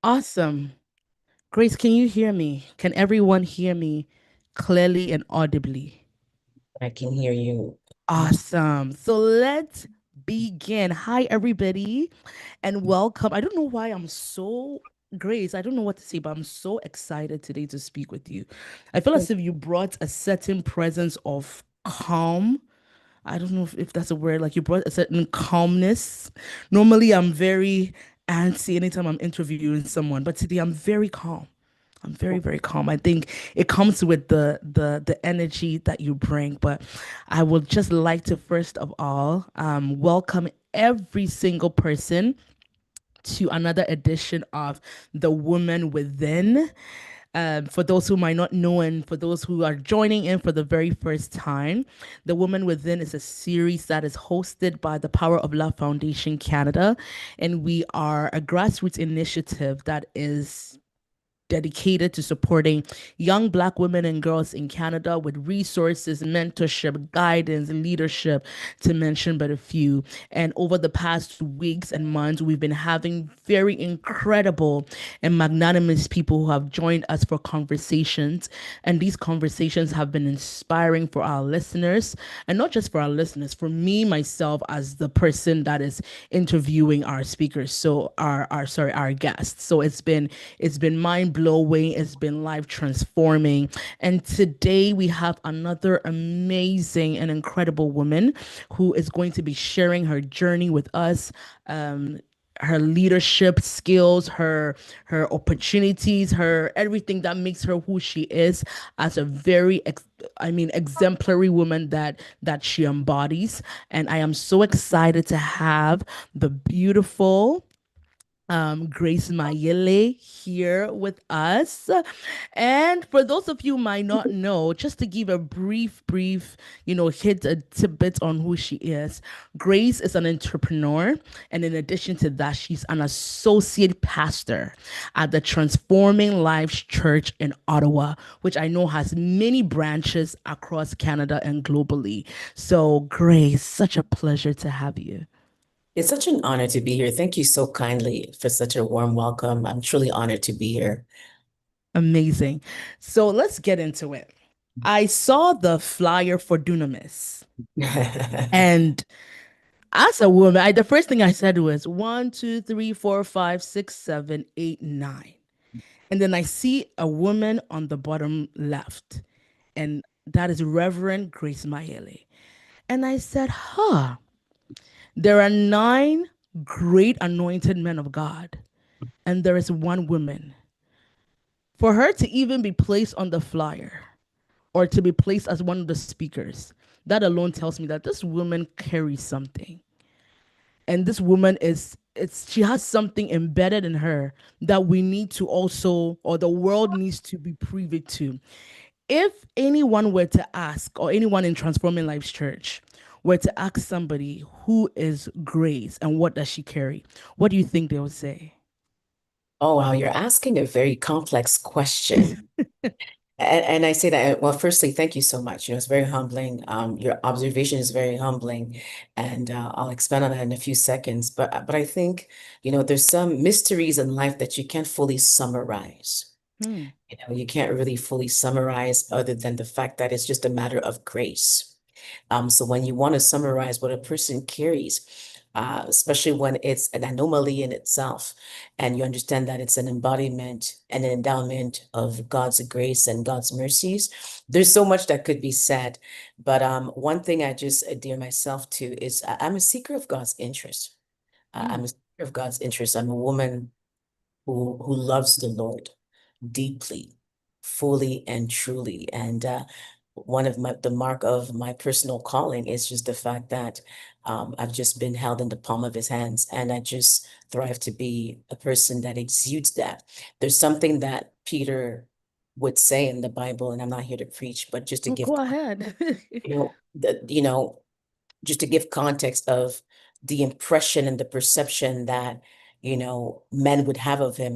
Awesome. Grace, can you hear me? Can everyone hear me clearly and audibly? I can hear you. Awesome. So let's begin. Hi, everybody, and welcome. I don't know why I'm so, Grace, I don't know what to say, but I'm so excited today to speak with you. I feel as if you brought a certain presence of calm. I don't know if that's a word, like you brought a certain calmness. Normally, I'm very antsy anytime I'm interviewing someone, but today I'm very calm. I'm very, very calm. I think it comes with the energy that you bring. But I would just like to first of all welcome every single person to another edition of The Woman Within. For those who might not know, and for those who are joining in for the very first time, The Woman Within is a series that is hosted by the Power of Love Foundation Canada. And we are a grassroots initiative that is dedicated to supporting young Black women and girls in Canada with resources, mentorship, guidance, leadership, to mention but a few. And over the past weeks and months, we've been having very incredible and magnanimous people who have joined us for conversations. And these conversations have been inspiring for our listeners, and not just for our listeners, for me, myself, as the person that is interviewing our speakers. So our guests. So it's been mind blowing. It's been life transforming. And today we have another amazing and incredible woman who is going to be sharing her journey with us. Her leadership skills, her opportunities, her everything that makes her who she is as a exemplary woman that she embodies. And I am so excited to have the beautiful Grace Mayele here with us. And for those of you who might not know, just to give a brief, hit a tidbit on who she is. Grace is an entrepreneur, and in addition to that, she's an associate pastor at the Transforming Lives Church in Ottawa, which I know has many branches across Canada and globally. So, Grace, such a pleasure to have you. It's such an honor to be here. Thank you so kindly for such a warm welcome. I'm truly honored to be here. Amazing. So let's get into it. I saw the flyer for Dunamis, and as a woman, the first thing I said was one, two, three, four, five, six, seven, eight, nine. And then I see a woman on the bottom left, and that is Reverend Grace Mayele. And I said, huh, there are nine great anointed men of God, and there is one woman. For her to even be placed on the flyer, or to be placed as one of the speakers, that alone tells me that this woman carries something. And this woman she has something embedded in her that we need to also, or the world needs to be privy to. If anyone were to ask, or anyone in Transforming Lives Church were to ask somebody who is Grace and what does she carry, what do you think they would say? Oh, wow, you're asking a very complex question. And I say that, well, firstly, thank you so much. It's very humbling. Your observation is very humbling, and I'll expand on that in a few seconds. But I think, there's some mysteries in life that you can't fully summarize. Hmm. You can't really fully summarize other than the fact that it's just a matter of grace. So when you want to summarize what a person carries, especially when it's an anomaly in itself, and you understand that it's an embodiment and an endowment of God's grace and God's mercies, there's so much that could be said. But one thing I just adhere myself to is I'm a seeker of God's interest. I'm Hmm. a seeker of God's interest. I'm a woman who loves the Lord deeply, fully and truly. And one of the mark of my personal calling is just the fact that I've just been held in the palm of his hands, and I just thrive to be a person that exudes that. There's something that Peter would say in the Bible, and I'm not here to preach, but just to Oh, give, go ahead. just to give context of the impression and the perception that, men would have of him,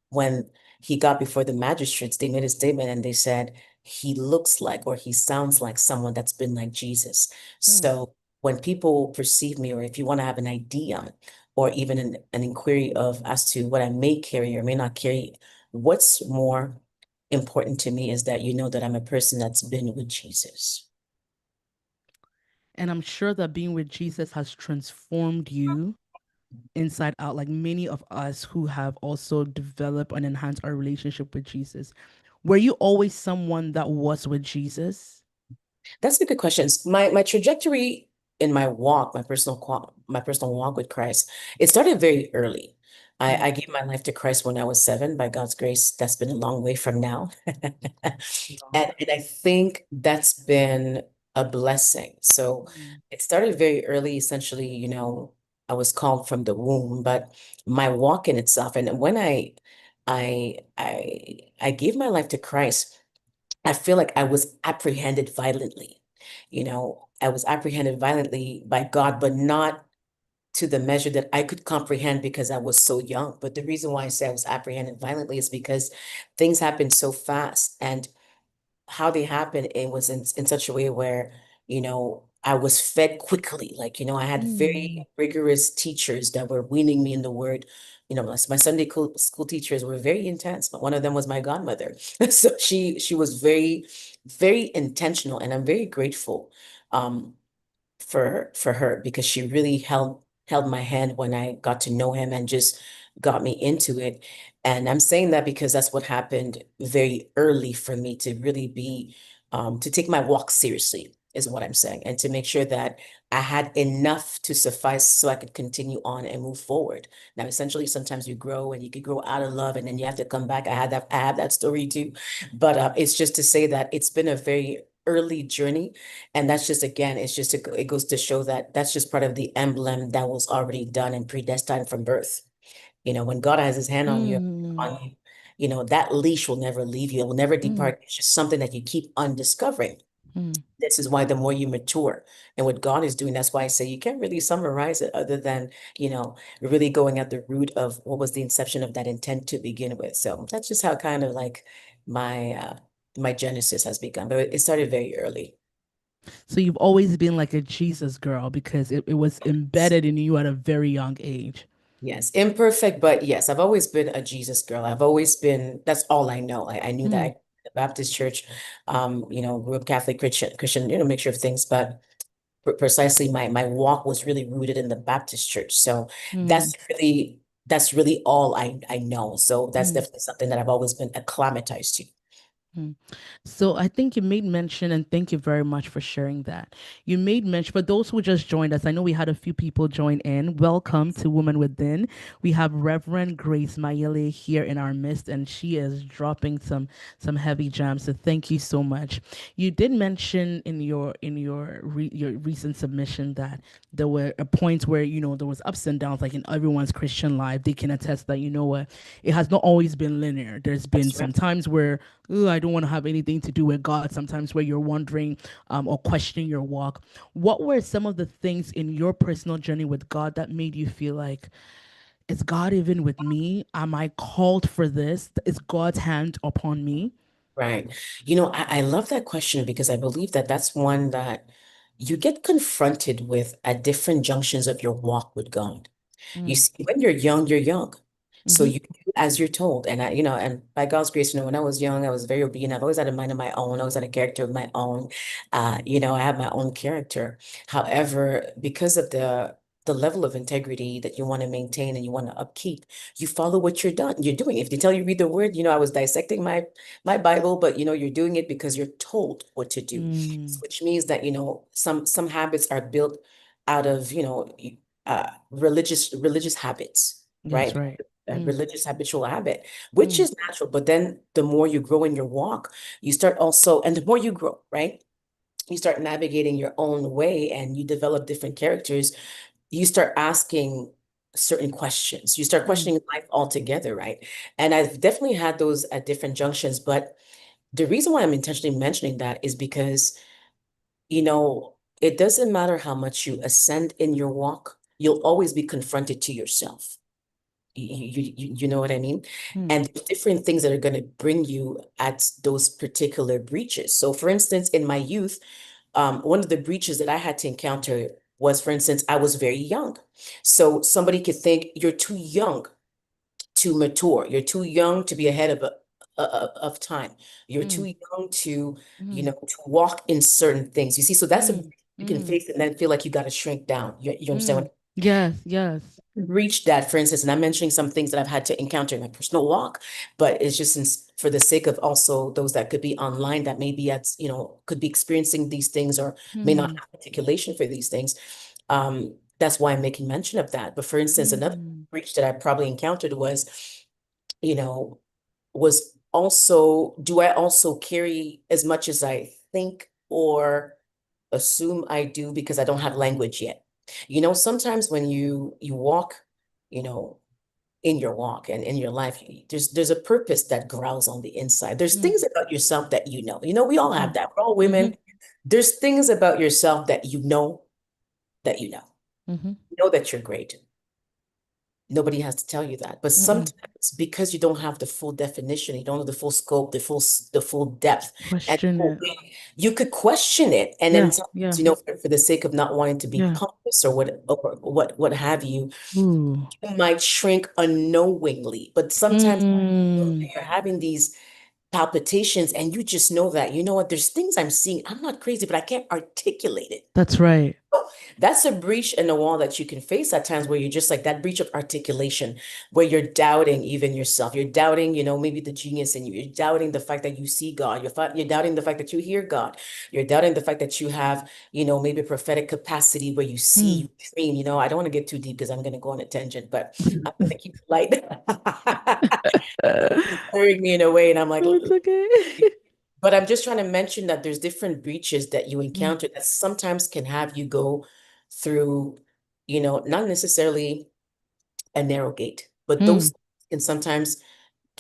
when he got before the magistrates, they made a statement and they said, he looks like or he sounds like someone that's been like Jesus. Hmm. So when people perceive me, or if you want to have an idea or even an inquiry of as to what I may carry or may not carry. What's more important to me is that you know that I'm a person that's been with Jesus. And I'm sure that being with Jesus has transformed you inside out, like many of us who have also developed and enhanced our relationship with Jesus. Were you always someone that was with Jesus? That's a good question. My trajectory in my walk, my personal walk with Christ, it started very early. Mm, I gave my life to Christ when I was 7. By God's grace, that's been a long way from now. wow. And I think that's been a blessing. So Mm, it started very early. Essentially, I was called from the womb, but my walk in itself, and when I gave my life to Christ, I feel like I was apprehended violently. I was apprehended violently by God, but not to the measure that I could comprehend because I was so young. But the reason why I say I was apprehended violently is because things happened so fast. And how they happened, it was in such a way where, I was fed quickly. Like, I had mm, very rigorous teachers that were weaning me in the word. My Sunday school teachers were very intense, but one of them was my godmother. So she was very, very intentional, and I'm very grateful um for her because she really held my hand when I got to know him and just got me into it. And I'm saying that because that's what happened very early for me to really be to take my walk seriously is what I'm saying, and to make sure that I had enough to suffice so I could continue on and move forward. Now, essentially, sometimes you grow and you could grow out of love and then you have to come back. I have that story too. But it's just to say that it's been a very early journey, and that's just, again, it goes to show that that's just part of the emblem that was already done and predestined from birth. When God has his hand mm, on you, that leash will never leave you. It will never mm, depart. It's just something that you keep on discovering. mm. This is why the more you mature and what God is doing, that's why I say you can't really summarize it other than, really going at the root of what was the inception of that intent to begin with. So that's just how kind of like my my genesis has begun. But it started very early. So you've always been like a Jesus girl because it was embedded in you at a very young age. Yes, imperfect, but yes, I've always been a Jesus girl. I've always been, that's all I know. I knew that Mm, the Baptist church, grew up Catholic, Christian, mixture of things, but precisely my walk was really rooted in the Baptist church. So mm, that's really all I know. So that's mm. definitely something that I've always been acclimatized to. Mm. So I think you made mention, and thank you very much for sharing that. You made mention for those who just joined us. I know we had a few people join in. Welcome to Woman Within. We have Reverend Grace Mayele here in our midst, and she is dropping some heavy gems. So thank you so much. You did mention in your recent submission that there were a point where there was ups and downs, like in everyone's Christian life. They can attest that what it has not always been linear. There's been That's right. some times where "Ooh, I don't want to have anything to do with God." Sometimes where you're wondering or questioning your walk. What were some of the things in your personal journey with God that made you feel like, is God even with me? Am I called for this? Is God's hand upon me? Right. I love that question because I believe that that's one that you get confronted with at different junctions of your walk with God. You Mm, see, when you're young, you're young. So mm-hmm, you do as you're told. And and by God's grace, when I was young, I was very obedient. I've always had a mind of my own. I always had a character of my own. I have my own character. However, because of the level of integrity that you want to maintain and you want to upkeep, you follow what you're doing. If they tell you read the word, I was dissecting my Bible, but you're doing it because you're told what to do. mm, Which means that, some habits are built out of, religious habits, that's right? right. A Mm, religious habitual habit, which mm, is natural. But then the more you grow in your walk, you start also, and the more you grow, right? You start navigating your own way and you develop different characters. You start asking certain questions. You start mm, questioning life altogether, right? And I've definitely had those at different junctions. But the reason why I'm intentionally mentioning that is because it doesn't matter how much you ascend in your walk, you'll always be confronted to yourself. You know what I mean? mm, And different things that are going to bring you at those particular breaches. So, for instance, in my youth, one of the breaches that I had to encounter was, for instance, I was very young. So somebody could think you're too young to mature. You're too young to be ahead of time. You're too Mm, young to, mm, to walk in certain things. You see, so that's a mm, you can mm, face and then feel like you got to shrink down. You understand mm. what Yes, yes. reach that, for instance, and I'm mentioning some things that I've had to encounter in my personal walk, but it's just for the sake of also those that could be online that maybe could be experiencing these things or may not Mm, have articulation for these things. That's why I'm making mention of that. But for instance, another mm, breach that I probably encountered you know, was also, do I also carry as much as I think or assume I do because I don't have language yet? Sometimes when you walk, you know, in your walk and in your life, there's a purpose that growls on the inside. There's mm, things about yourself that you know. We all have mm, that. We're all mm-hmm, women. There's things about yourself that you know that you know. mm-hmm, You know that you're great. Nobody has to tell you that. But mm-mm. sometimes because you don't have the full definition, you don't have the full scope, the full depth, and Question it. you could question it. And then Yeah, sometimes, yeah, for the sake of not wanting to be yeah. pompous or what have you, Ooh. you might shrink unknowingly. But sometimes Mm, you're having these palpitations and you just know that, you know what, there's things I'm seeing. I'm not crazy, but I can't articulate it. that's right. That's a breach in the wall that you can face at times where you're just like that breach of articulation, where you're doubting even yourself. You're doubting, maybe the genius in you. You're doubting the fact that you see God. You're doubting the fact that you hear God. You're doubting the fact that you have, maybe a prophetic capacity where you see, Mm. you dream. I don't want to get too deep because I'm going to go on a tangent, but I'm going to keep it light. It's carrying me in a way, and I'm like, Oh, it's okay. but I'm just trying to mention that there's different breaches that you Mm, encounter that sometimes can have you go through, not necessarily a narrow gate, but mm, those can sometimes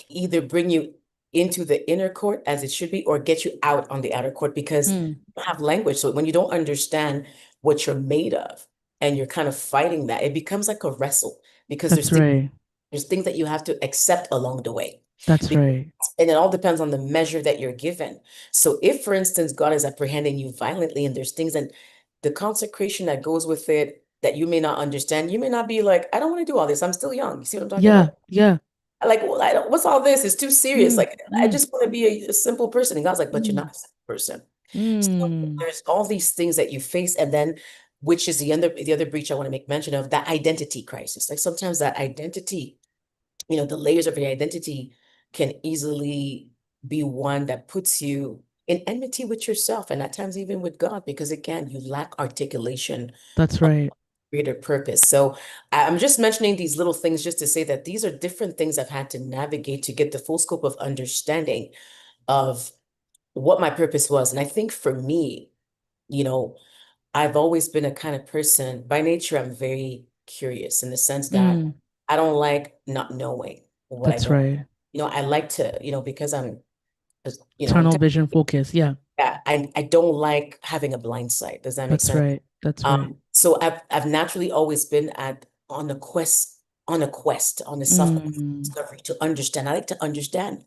either bring you into the inner court as it should be or get you out on the outer court because mm. you have language. So when you don't understand what you're made of and you're kind of fighting that, it becomes like a wrestle because That's right. there's things that you have to accept along the way. That's right. And it all depends on the measure that you're given. So if, for instance, God is apprehending you violently and there's things and the consecration that goes with it that you may not understand, you may not be like, I don't want to do all this. I'm still young. You see what I'm talking Yeah, about? yeah. Like, well, I don't, what's all this? It's too serious. Mm, Like, I mm, just want to be a simple person. And God's like, but you're mm, not a simple person. So mm. there's all these things that you face, and then which is the other breach I want to make mention of, that identity crisis. Like sometimes that identity, the layers of your identity can easily be one that puts you in enmity with yourself and at times even with God, because again, you lack articulation That's of right. greater purpose. So I'm just mentioning these little things just to say that these are different things I've had to navigate to get the full scope of understanding of what my purpose was. And I think for me, you know, I've always been a kind of person, by nature, I'm very curious in the sense that Mm, I don't like not knowing what I that's don't. right. I like to, because I'm, Tunnel vision focus. Yeah, yeah, I don't like having a blind sight. Does that make that's sense? right. That's right. So I've naturally always been on a Mm, self-discovery to understand. I like to understand.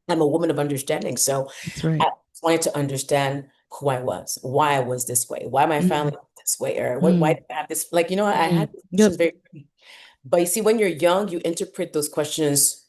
I'm a woman of understanding. So that's I right. wanted to understand who I was, why I was this way, why my family Mm, was this way, or why mm, did I have this? Like, I mm. had these questions Yep. very early. But you see, when you're young, you interpret those questions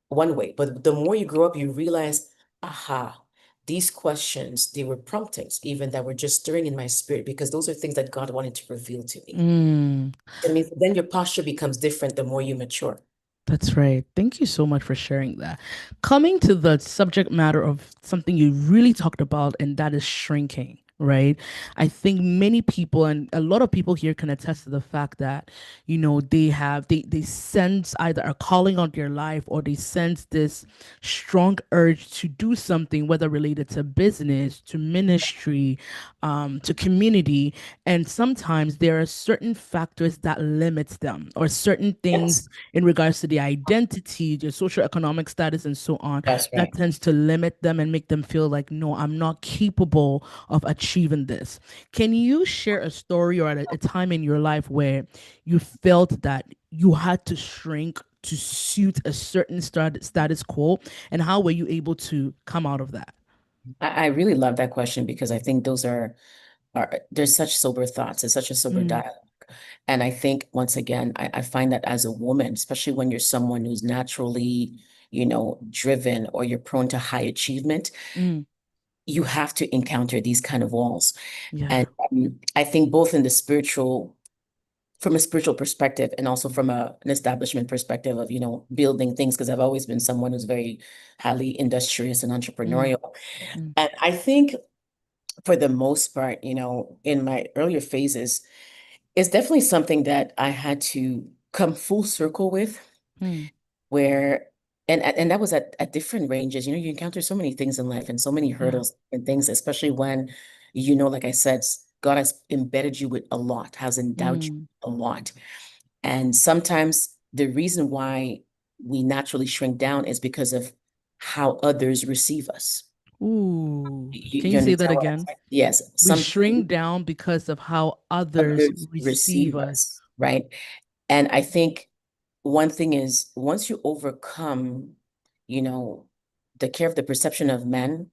one way. But the more you grow up, you realize, aha, these questions, they were promptings, even that were just stirring in my spirit, because those are things that God wanted to reveal to me. Mm. I mean, then your posture becomes different the more you mature. That's right. Thank you so much for sharing that. Coming to the subject matter of something you really talked about, and that is shrinking, right? I think many people and a lot of people here can attest to the fact that, they sense either a calling on their life or they sense this strong urge to do something, whether related to business, to ministry, to community. And sometimes there are certain factors that limits them or certain things Yes, in regards to the identity, their social economic status, and so on, that's that right. tends to limit them and make them feel like, no, I'm not capable of achieving this. Can you share a story or a time in your life where you felt that you had to shrink to suit a certain status quo, and how were you able to come out of that? I really love that question because I think those are there's such sober thoughts, it's such a sober Mm, dialogue. And I think once again, I find that as a woman, especially when you're someone who's naturally, driven, or you're prone to high achievement, mm, you have to encounter these kind of walls. yeah. And I think both in the spiritual, from a spiritual perspective, and also from an establishment perspective of, building things, because I've always been someone who's very highly industrious and Mm, entrepreneurial. mm, And I think for the most part, in my earlier phases, it's definitely something that I had to come full circle with, mm, where and that was at different ranges. You encounter so many things in life and so many yeah. hurdles and things, especially when, like I said, God has embedded you with a lot, has endowed you Mm. a lot. And sometimes the reason why we naturally shrink down is because of how others receive us. Ooh. Can You you say that understand what I'm again? saying? Yes, We some shrink down because of how others others receive receive us. us, right? And I think one thing is, once you overcome, you know, the care of the perception of men,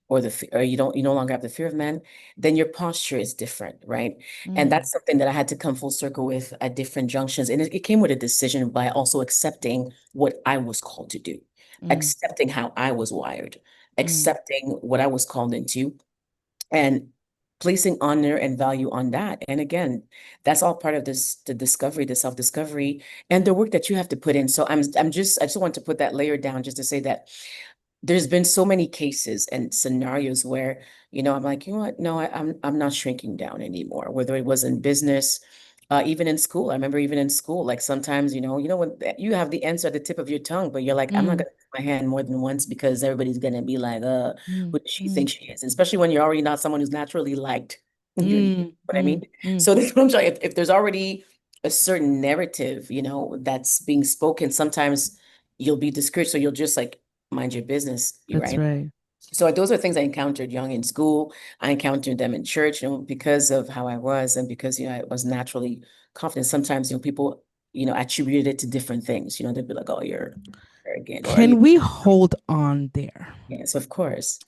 or or you no longer have the fear of men, then your posture is different, right? And Mm, that's something that I had to come full circle with at different junctions. And it came with a decision by also accepting what I was called to do, mm, accepting how I was wired, mm. accepting what I was called into, and placing honor and value on that. And again, that's all part of the discovery, the self-discovery, and the work that you have to put in. So I just want to put that layer down, just to say that there's been so many cases and scenarios where, I'm like, you know what? No, I'm not shrinking down anymore. Whether it was in business, even in school. I remember even in school, like sometimes, when you have the answer at the tip of your tongue, but you're like, I'm not Mm, gonna put my hand more than once, because everybody's gonna be like, mm, who does she mm, think she is? And especially when you're already not someone who's naturally liked. You know mm, what I mean? mm, mm. So that's what I'm saying. If there's already a certain narrative, that's being spoken, sometimes you'll be discouraged. So you'll just like mind your business, That's right? right. So those are things I encountered young in school. I encountered them in church, because of how I was, and because, I was naturally confident. Sometimes, people, attributed it to different things. They'd be like, oh, you're arrogant, or you, Can we hold on there? yes, of course.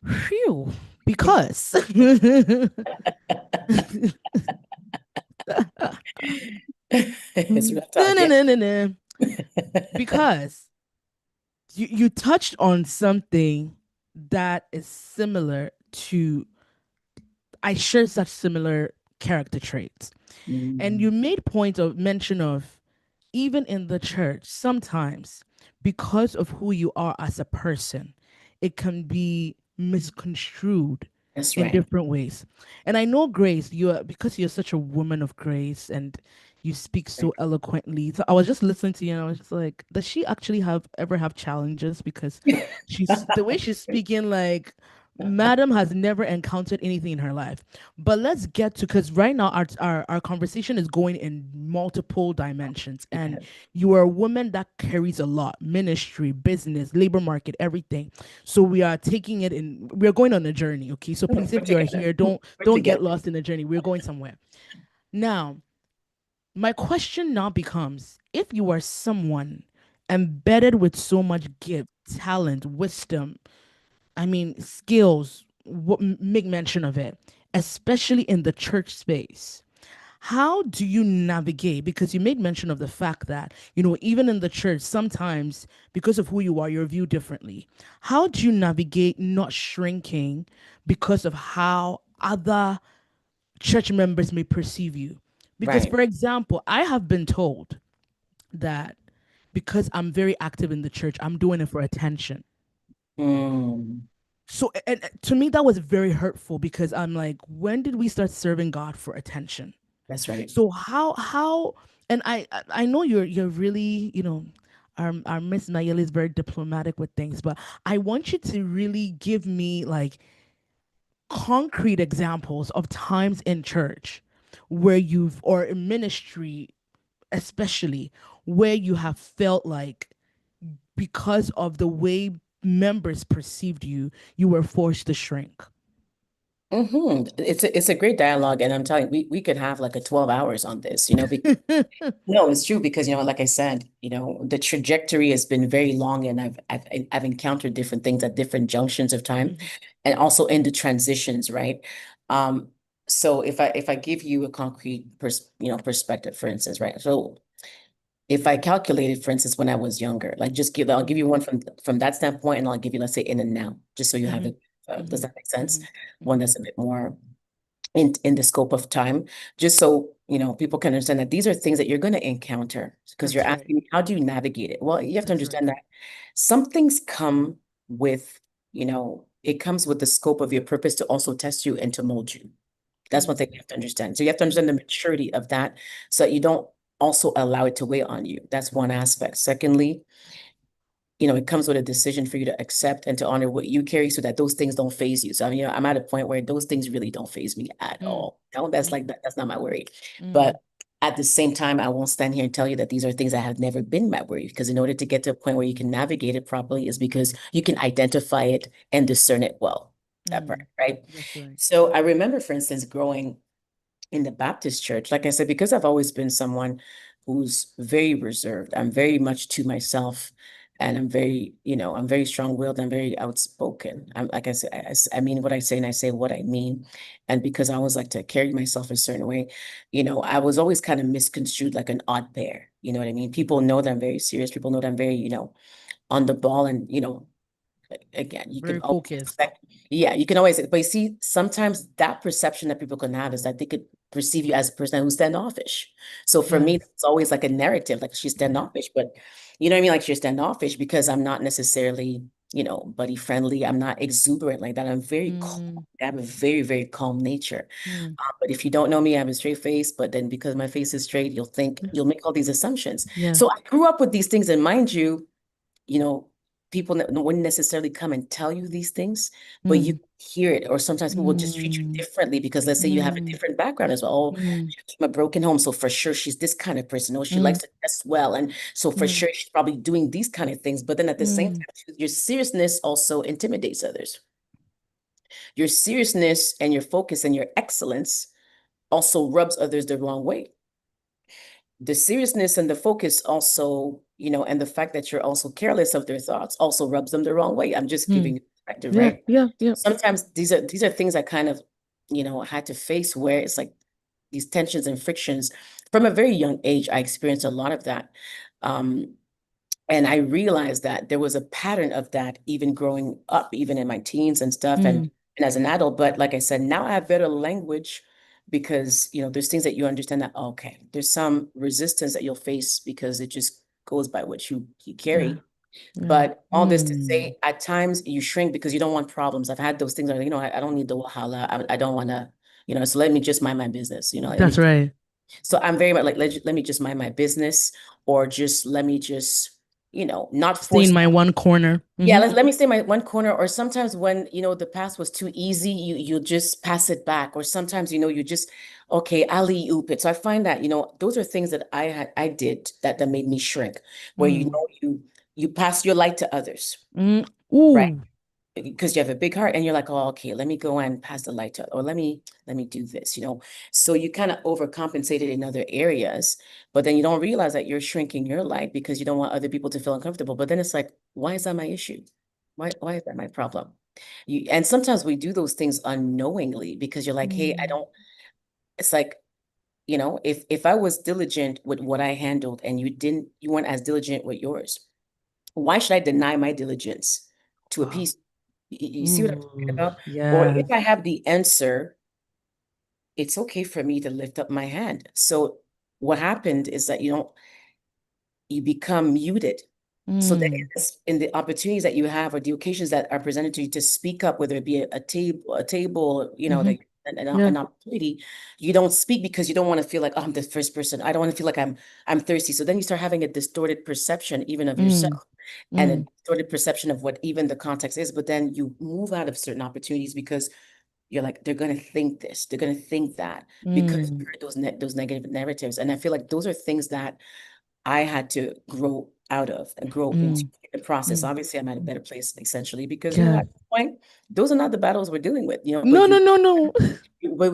Phew. Because It's real talk, yeah. Da-na-na-na-na. Because you touched on something that is similar to, I share such similar character traits. And Mm, you made point of mention of, even in the church, sometimes because of who you are as a person, it can be misconstrued that's in right. different ways. And I know, Grace, because you're such a woman of grace and you speak so Right. eloquently. So I was just listening to you and I was just like, does she actually ever have challenges? Because she's the way she's speaking, like, Madam has never encountered anything in her life. But let's get to, because right now our conversation is going in multiple dimensions, and Yeah, you are a woman that carries a lot: ministry, business, labor market, everything. So we're going on a journey. Okay, so please, we're if you are together. here, don't We're don't get together. lost in the journey. We're going somewhere. Now, my question now becomes, if you are someone embedded with so much gift, talent, wisdom, I mean, skills, make mention of it, especially in the church space. How do you navigate? Because you made mention of the fact that, even in the church, sometimes because of who you are, you're viewed differently. How do you navigate not shrinking because of how other church members may perceive you? Because, Right. for example, I have been told that because I'm very active in the church, I'm doing it for attention. Mm, So, and to me, that was very hurtful, because I'm like, when did we start serving God for attention? that's right. So and I know you're really, our Miss Nayeli is very diplomatic with things, but I want you to really give me like concrete examples of times in church where or in ministry especially, where you have felt like, because of the way members perceived you, you were forced to shrink. It's a great dialogue, and I'm telling you, we could have like a 12 hours on this, no, it's true because like I said, the trajectory has been very long, and I've encountered different things at different junctions of time, Mhm. and also in the transitions, right? Um, so if I give you a concrete perspective, for instance, right? So if I calculated, for instance, when I was younger, like I'll give you one from that standpoint, and I'll give you, let's say, in and now, just so you have Mhm. it. Does Mhm. that make sense? Mhm. One Mhm. that's a bit more in the scope of time, just so people can understand that these are things that you're going to encounter, because you're That's right. asking me, how do you navigate it? Well, you have to That's right. understand that some things come with, it comes with the scope of your purpose to also test you and to mold you. That's one Mm. thing you have to understand. So you have to understand Mm. the maturity of that, so that you don't also allow it to weigh on you. That's one aspect. Secondly, it comes with a decision for you to accept and to honor what you carry, so that those things don't phase you. So, I mean, I'm at a point where those things really don't phase me at Mm. all. No, that's Mm. like that. That's not my worry. Mm. But at the same time, I won't stand here and tell you that these are things that have never been my worry, because in order to get to a point where you can navigate it properly is because you can identify it and discern it well. That part, Mm. right? That's right. So I remember, for instance, growing in the Baptist church, like I said, because I've always been someone who's very reserved. I'm very much to myself, and I'm very strong-willed. I'm very outspoken. I'm like I said, I mean what I say, and I say what I mean. And because I always like to carry myself a certain way, I was always kind of misconstrued like an odd pair. You know what I mean? People know that I'm very serious. People know that I'm very, on the ball, and again, you can Very always focused. expect, yeah, you can always, but you see, sometimes that perception that people can have is that they could perceive you as a person who's standoffish. So for me, Yes. it's always like a narrative, like she's Yeah. standoffish, but you know what I mean? Like she's standoffish because I'm not necessarily, buddy friendly. I'm not exuberant like that. I'm very calm. Mm. I have a very, very calm nature. Mm. But if you don't know me, I have a straight face, but then because my face is straight, you'll make all these assumptions. Yeah. So I grew up with these things, and mind you, you know, people wouldn't necessarily come and tell you these things, but you Mm. hear it. Or sometimes people just treat you Mm. differently because, let's say, you have a Mm. different background as well. Oh, Mm. she's from a broken home, so for sure she's this kind of person. Oh, she Mm. likes to dress well, and so for Mm. sure she's probably doing these kind of things. But then at the same Mm. time, your seriousness also intimidates others. Your seriousness and your focus and your excellence also rubs others the wrong way. The seriousness and the focus also, and the fact that you're also careless of their thoughts also rubs them the wrong way. I'm just Mm. giving you perspective, Yeah. right? Yeah. Yeah. Sometimes these are things I kind of, had to face, where it's like these tensions and frictions. From a very young age, I experienced a lot of that. Um, and I realized that there was a pattern of that even growing up, even in my teens and stuff, and Mm. as an adult. But like I said, now I have better language, because there's things that you understand that, okay, there's some resistance that you'll face because it just goes by what you Yeah. carry. Yeah. But all this to Mm. say, at times you shrink because you don't want problems. I've had those things where, I don't need the wahala. I don't want to, so let me just mind my business. Let That's me. right. So I'm very much like, let me just mind my business, or just let me just, not Stay in force. my one corner. Yeah, Hmm. let me stay in my one corner. Or sometimes when, the past was too easy, you just pass it back. Or sometimes, you just, okay, alley oop it. So I find that, those are things that I did that made me shrink, where, Mm. you pass your light to others, Mm. right? Ooh. Because you have a big heart, and you're like, oh, okay, let me go and pass the light to, or let me do this. So you kind of overcompensated in other areas, but then you don't realize that you're shrinking your light because you don't want other people to feel uncomfortable. But then it's like, why is that my issue? Why is that my problem? And sometimes we do those things unknowingly, because you're like, hey, I Mm. don't. It's like, if I was diligent with what I handled, and you weren't as diligent with yours, why should I deny my diligence to Wow. appease? You see what I'm talking Ooh. about? Or if I Yes. have the answer, it's okay for me to lift up my hand. So what happened is that you become muted. So that Mm. in the opportunities that you have, or the occasions that are presented to you to speak up, whether it be a table, Hmm. that Yeah. an opportunity, you don't speak because you don't want to feel like, oh, I'm the first person. I don't want to feel like I'm thirsty. So then you start having a distorted perception even of Mm. yourself, and a Mm. distorted perception of what even the context is. But then you move out of certain opportunities because you're like, they're gonna think this, they're gonna think that, because you Mm. heard those negative narratives. And I feel like those are things that I had to grow out of and grow into. Mm. the process. Mm. Obviously, I'm at a better place essentially because, Yeah. at this point, those are not the battles we're dealing with, No, no, no, no.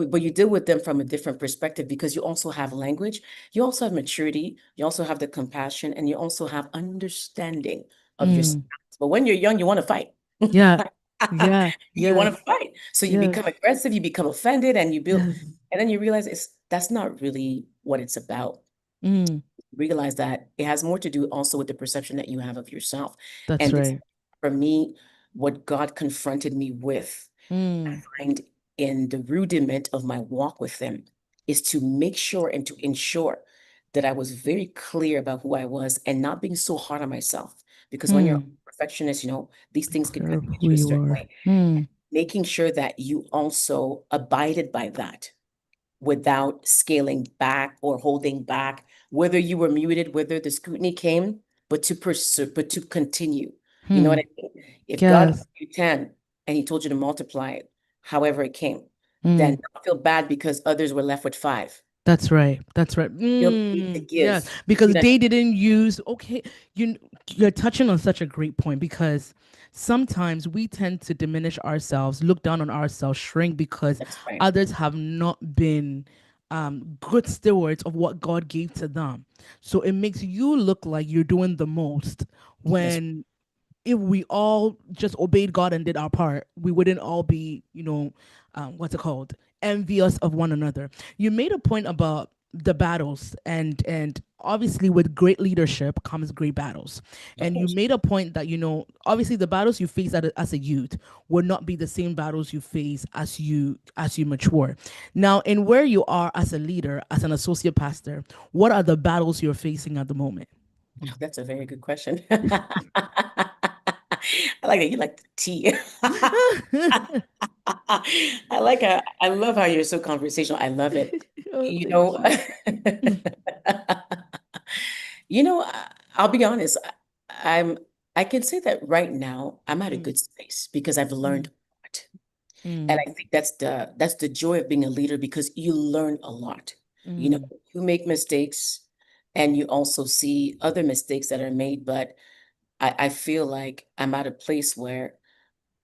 but you deal with them from a different perspective because you also have language, you also have maturity, you also have the compassion, and you also have understanding of your Mm. surroundings. But when you're young, you want to fight. Yeah. Yeah. You Yeah. want to fight. So you Yeah. become aggressive, you become offended, and you build, Yes. and then you realize that's not really what it's about. Mm. Realize that it has more to do also with the perception that you have of yourself. That's And this, right. for me, what God confronted me with, I Mm. find in the rudiment of my walk with Him, is to make sure and to ensure that I was very clear about who I was and not being so hard on myself. Because when you're a Mm. perfectionist, these things could Clear kind of of get who you a you certain are. way. Mm. Making sure that you also abided by that without scaling back or holding back, whether you were muted, whether the scrutiny came, but to pursue, but to continue. You know what Hmm. I mean? If God gave Yes. you 10 and He told you to multiply it, however it came, then Mm. don't feel bad because others were left with 5. That's right. That's right. Feel free to Yeah, give. You because know, they didn't use, okay, you you're touching on such a great point because sometimes we tend to diminish ourselves, look down on ourselves, shrink because that's right. others have not been good stewards of what God gave to them. So it makes you look like you're doing the most That's when if we all just obeyed God and did our part, we wouldn't all be, what's it called, envious of one another. You made a point about the battles, and obviously with great leadership comes great battles. of And you course. made a point that obviously the battles you face as a youth will not be the same battles you face as you mature. Now, in where you are as a leader, as an associate pastor, what are the battles you're facing at the moment? Oh, that's a very good question. I like that you like the tea. I love how you're so conversational. I love it. Oh, You thank know, you. I'll be honest. I'm, I can say that right now I'm at a Mm, good space because I've learned mm, a lot. And mm, I think that's the joy of being a leader because you learn a lot. You know, mm, you make mistakes and you also see other mistakes that are made, but I feel like I'm at a place where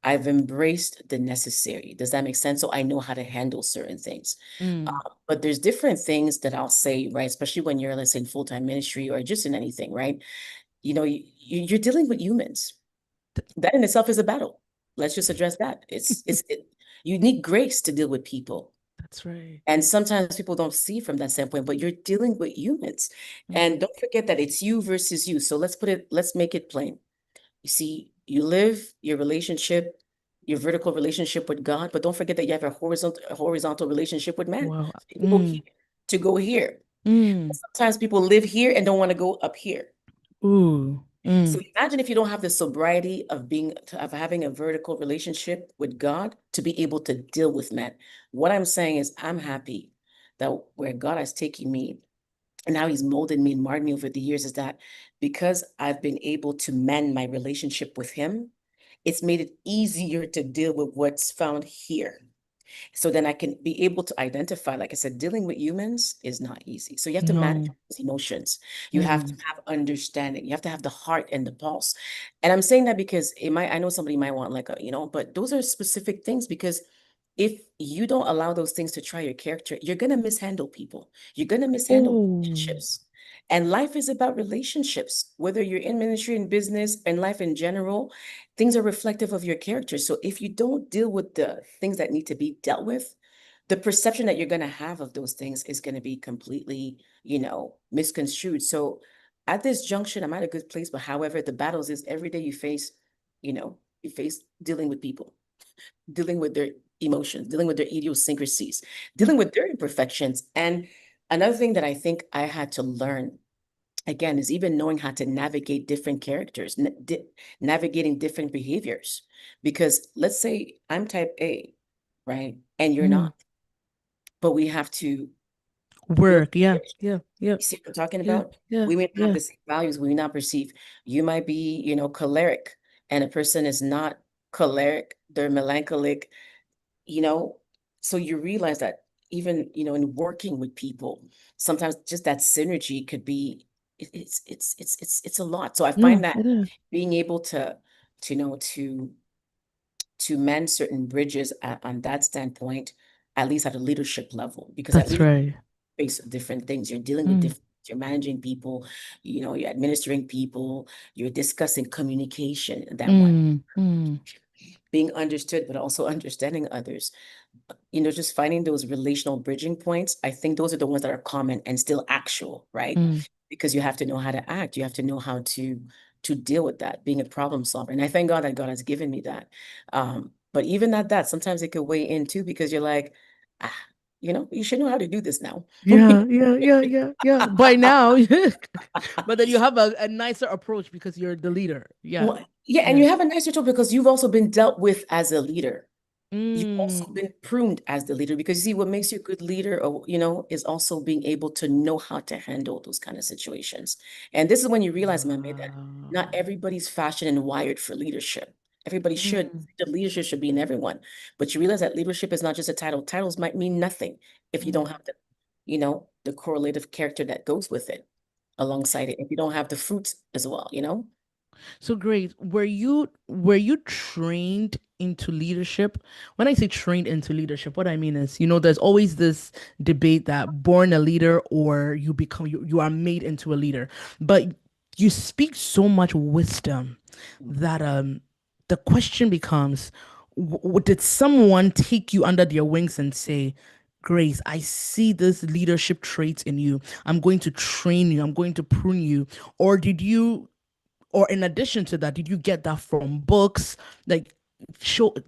I've embraced the necessary. Does that make sense? So I know how to handle certain things. mm. But there's different things that I'll say, right? Especially when you're, let's say, in full-time ministry or just in anything, right? You're dealing with humans. That in itself is a battle. Let's just address that. You need grace to deal with people. That's right. And sometimes people don't see from that standpoint, but you're dealing with humans. Mm. And don't forget that it's you versus you. So let's make it plain. You see, you live your relationship, your vertical relationship with God, but don't forget that you have a horizontal relationship with man. Wow. You can go here Mm, to go here. mm. Sometimes people live here and don't want to go up here. Ooh. So Mm. imagine if you don't have the sobriety of having a vertical relationship with God to be able to deal with men. What I'm saying is I'm happy that where God has taken me and how He's molded me and marred me over the years is that because I've been able to mend my relationship with Him, it's made it easier to deal with what's found here. So then I can be able to identify, like I said, dealing with humans is not easy. So you have to manage No. those emotions. You have to Mm. have understanding. You have to have the heart and the pulse. And I'm saying that because I know somebody might want like but those are specific things because if you don't allow those things to try your character, you're going to mishandle people. You're going to mishandle Oh. relationships. And life is about relationships, whether you're in ministry, in business, and life in general, things are reflective of your character. So if you don't deal with the things that need to be dealt with, the perception that you're going to have of those things is going to be completely, misconstrued. So at this junction, I'm at a good place. But however, the battles is every day you face dealing with people, dealing with their emotions, dealing with their idiosyncrasies, Mm. dealing with their imperfections. And another thing that I think I had to learn again is even knowing how to navigate different characters, navigating different behaviors. Because let's say I'm type A, right? And you're Mm. not, but we have to build. Work. Yeah. Yeah. Yeah. You see what I'm talking Yeah. about? Yeah. We may not have Yeah. the same values, we may not perceive. You might be, choleric, and a person is not choleric, they're melancholic, you know. So you realize that even, in working with people, sometimes just that synergy could be it's a lot. So I No, find that it is. being able to know to mend certain bridges on that standpoint, at least at a leadership level, because at That's least right. face different things. You're dealing with Mm, different, you're managing people, you're administering people, you're discussing communication, that one, mm. being understood, but also understanding others. Just finding those relational bridging points. I think those are the ones that are common and still actual, right? Mm. Because you have to know how to act. You have to know how to deal with that, being a problem solver. And I thank God that God has given me that. But even at that, sometimes it could weigh in too, because you're like, ah, you should know how to do this now. Yeah. By now, but then you have a nicer approach because you're the leader. Yeah, Well, yeah, and yeah. you have a nicer tone because you've also been dealt with as a leader. You've also Mm. been pruned as the leader, because you see what makes you a good leader, or is also being able to know how to handle those kind of situations. And this is when you realize, Mame, that not Wow. everybody's fashioned and wired for leadership. Everybody should, Mm, the leadership should be in everyone. But you realize that leadership is not just a title. Titles might mean nothing if you don't mm. have the correlative character that goes with it alongside it. If you don't have the fruits as well. So great. Were you trained into leadership? When I say trained into leadership, what I mean is, there's always this debate that born a leader or you are made into a leader. But you speak so much wisdom that the question becomes, did someone take you under their wings and say, Grace, I see this leadership traits in you. I'm going to train you. I'm going to prune you. Or or in addition to that, did you get that from books? Like,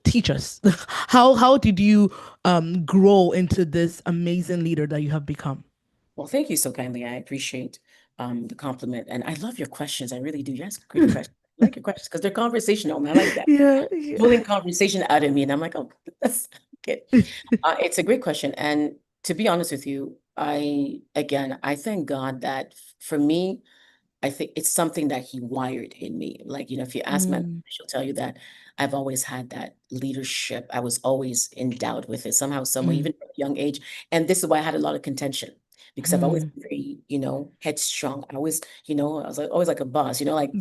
teach us how did you grow into this amazing leader that you have become? Well, thank you so kindly. I appreciate the compliment, and I love your questions. I really do. You ask great questions. I like your questions because they're conversational, and I like that. Yeah. Pulling conversation out of me, and I'm like, oh, that's good. It's a great question, and to be honest with you, I thank God that for me, I think it's something that He wired in me. Like, if you ask my, Mm, she'll tell you that I've always had that leadership. I was always endowed with it somehow, somewhere, mm, even from a young age. And this is why I had a lot of contention, because I've always mm. been very, headstrong. I was like, always like a boss, like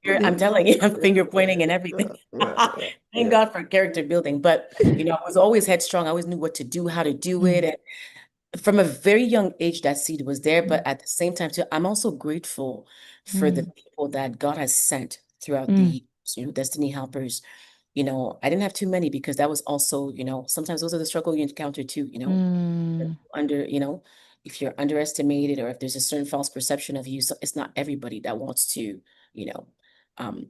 Yeah. I'm telling you, I'm finger pointing and everything. Thank Yeah. God for character building. But, I was always headstrong. I always knew what to do, how to do Mm, it. From a very young age, that seed was there. mm, But at the same time, too, I'm also grateful for the mm, people that God has sent throughout the mm, years, destiny helpers. I didn't have too many, because that was also, sometimes those are the struggle you encounter too, mm. under, if you're underestimated, or if there's a certain false perception of you. So it's not everybody that wants to, you know, um,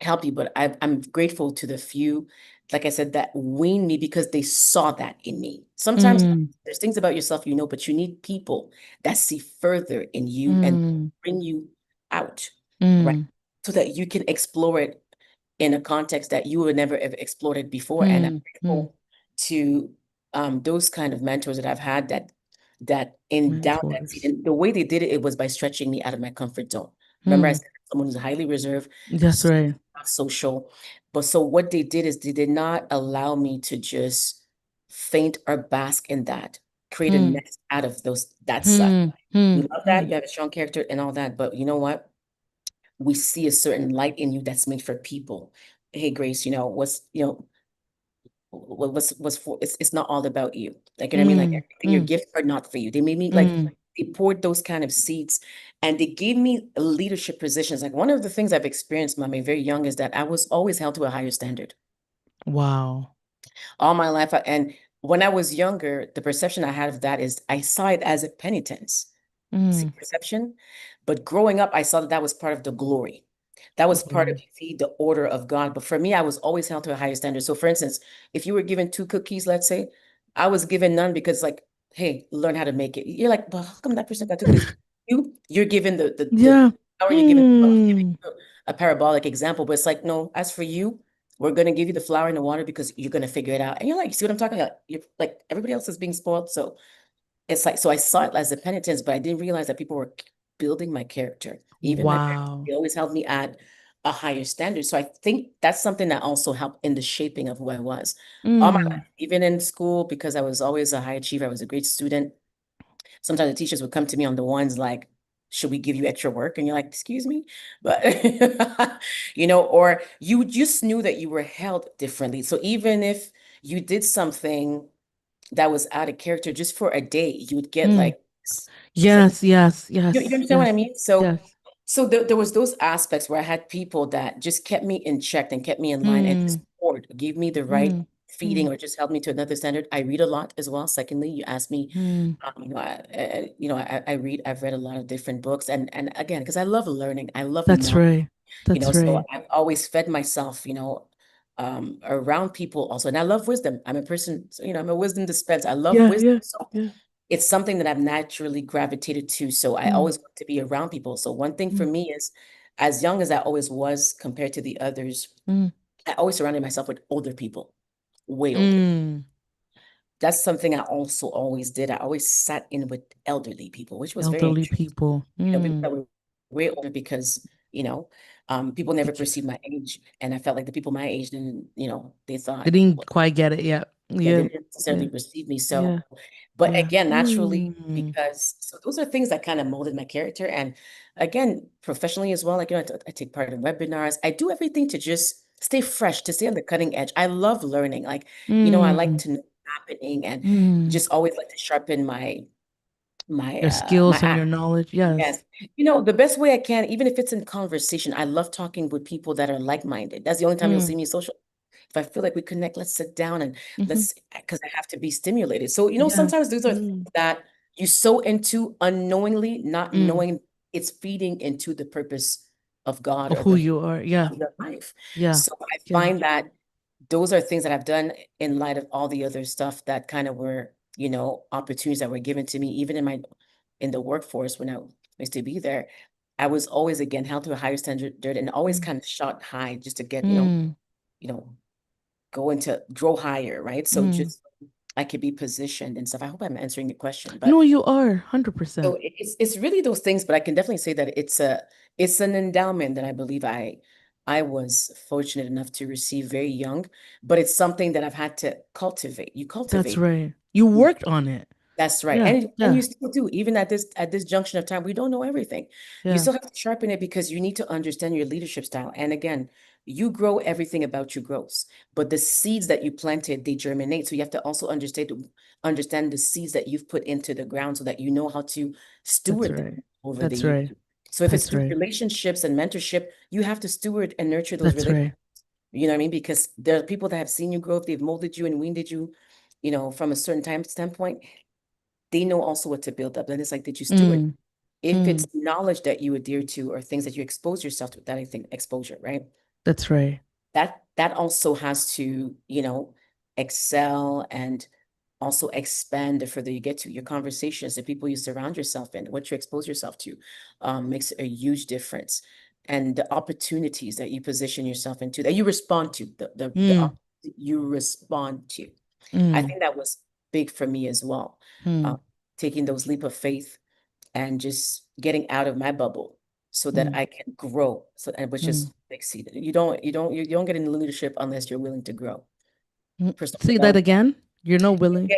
help you. But I'm grateful to the few, like I said, that weaned me because they saw that in me. Sometimes Mm, there's things about yourself, but you need people that see further in you and mm, bring you out, right? mm, So that you can explore it in a context that you would never ever explored it before. And I'm mm, mm. grateful to those kind of mentors that I've had that endowed that seed. Mentors. And the way they did it, it was by stretching me out of my comfort zone. Remember, I Mm, said someone who's highly reserved, that's right. not social. But so what they did is they did not allow me to just faint or bask in that, create a Mm, nest out of that suck. mm, We mm, love that. mm. You have a strong character and all that, but you know what? We see a certain light in you that's made for people. Hey, Grace, what's for, it's not all about you. Like, you know what I mean? Like, Mm, everything, your mm, gifts are not for you. They made me like, mm. they poured those kind of seeds, and they gave me leadership positions. Like, one of the things I've experienced, mommy, very young, is that I was always held to a higher standard Wow. all my life. And when I was younger, the perception I had of that is I saw it as a penitence. See, Mm, perception. But growing up, I saw that that was part of the glory. That was part of, mm, you see, the order of God. But for me, I was always held to a higher standard. So for instance, if you were given two cookies, let's say, I was given none because, like, hey, learn how to make it. You're like, well, how come that person got two cookies? You're given yeah. how are you giving, well, I'm giving Mm, you a parabolic example, but it's like, no, as for you, we're gonna give you the flour and the water because you're gonna figure it out. And you're like, you see what I'm talking about? You're like, everybody else is being spoiled. So it's like, so I saw it as a penitence, but I didn't realize that people were building my character. Even my parents, wow. they always held me at a higher standard. So I think that's something that also helped in the shaping of who I was. All my life, Mm, even in school, because I was always a high achiever, I was a great student. Sometimes the teachers would come to me on the ones like, should we give you extra work? And you're like, excuse me, but you know, or you just knew that you were held differently. So even if you did something that was out of character just for a day, you would get Mm. like second. Yes, yes, You yes, understand what I yes, mean? So yes. so there was those aspects where I had people that just kept me in check and kept me in line and Mm, just poured, gave me the right mm, feeding mm, or just held me to another standard. I read a lot as well. Secondly, you asked me, mm. I read. I've read a lot of different books, and again, because I love learning, I love That's knowledge, right. That's so right. I've always fed myself, around people also, and I love wisdom. I'm a person, so, I'm a wisdom dispenser. I love Yeah, wisdom, yeah, so yeah. it's something that I've naturally gravitated to. So I Mm, always want to be around people. So one thing for mm, me is, as young as I always was compared to the others, mm, I always surrounded myself with older people, way older. mm. That's something I also always did. I always sat in with elderly people, which was very Elderly interesting. people. People Mm. that were way older because, people never Did you, perceived my age. And I felt like the people my age didn't, they they thought, didn't well, quite get it yet. yeah, they Yeah, didn't necessarily yeah, perceive me. So, yeah, but yeah. again, naturally, Mm. because so those are things that kind of molded my character. And again, professionally as well, like, I take part in webinars. I do everything to just stay fresh, to stay on the cutting edge. I love learning. Like, I like Mm. to know what's happening and Mm. just always like to sharpen Your my skills and your act. knowledge. Yes. Yes. The best way I can, even if it's in conversation, I love talking with people that are like-minded. That's the only time you'll Mm. see me social. If I feel like we connect, let's sit down and Hmm. because I have to be stimulated. So, Yes. sometimes those are things Mm. that you so into unknowingly, not Mm. knowing it's feeding into the purpose of God Of or who the you are. Yeah. of your life. Yeah. So I Yeah. find that those are things that I've done in light of all the other stuff that kind of were, opportunities that were given to me, even in the workforce when I used to be there. I was always again held to a higher standard and always Mm. kind of shot high just to get, Mm. you know, grow higher, right? So Mm. just I could be positioned and stuff. I hope I'm answering your question, but No, you are so 100%. it's really those things, but I can definitely say that it's an endowment that I believe I was fortunate enough to receive very young, but it's something that I've had to cultivate. You That's cultivate. right. You You worked on it. That's right. Yeah. And you Yeah. still do, even at this junction of time, we don't know everything. You Yeah. still have to sharpen it because you need to understand your leadership style. And again, you grow, everything about you grows. But the seeds that you planted, they germinate. So you have to also understand the seeds that you've put into the ground so that you know how to That's steward them right. over the That's years. right. So if it's That's through right. relationships and mentorship, you have to steward and nurture those That's relationships. right. You know what I mean? Because there are people that have seen you grow, they've molded you and weaned you, from a certain time standpoint. They know also what to build up. Then it's like, did you steward? Mm. If Mm. it's knowledge that you adhere to or things that you expose yourself to, that I think exposure, right? That's right. That also has to, excel and also expand the further you get to your conversations, the people you surround yourself in, what you expose yourself to, makes a huge difference. And the opportunities that you position yourself into, that you respond to, Mm. you respond to. I Mm. think that was big for me as well. Mm. Uh, Taking those leap of faith and just getting out of my bubble so that Mm. I can grow. So, and which Mm. is exceed. You don't get into leadership unless you're willing to grow. Mm. Personal Say that development. again. You're not willing.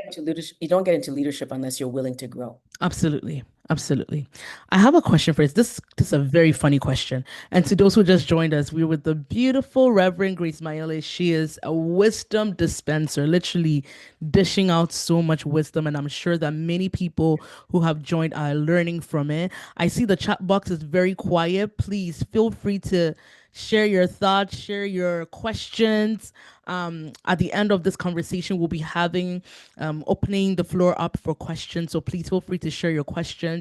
You don't get into leadership unless you're willing to grow. Absolutely. Absolutely. I have a question for you. This is a very funny question. And to those who just joined us, we're with the beautiful Reverend Grace Mayele. She is a wisdom dispenser, literally dishing out so much wisdom. And I'm sure that many people who have joined are learning from it. I see the chat box is very quiet. Please feel free to share your thoughts, share your questions. At the end of this conversation, we'll be having opening the floor up for questions. So please feel free to share your questions.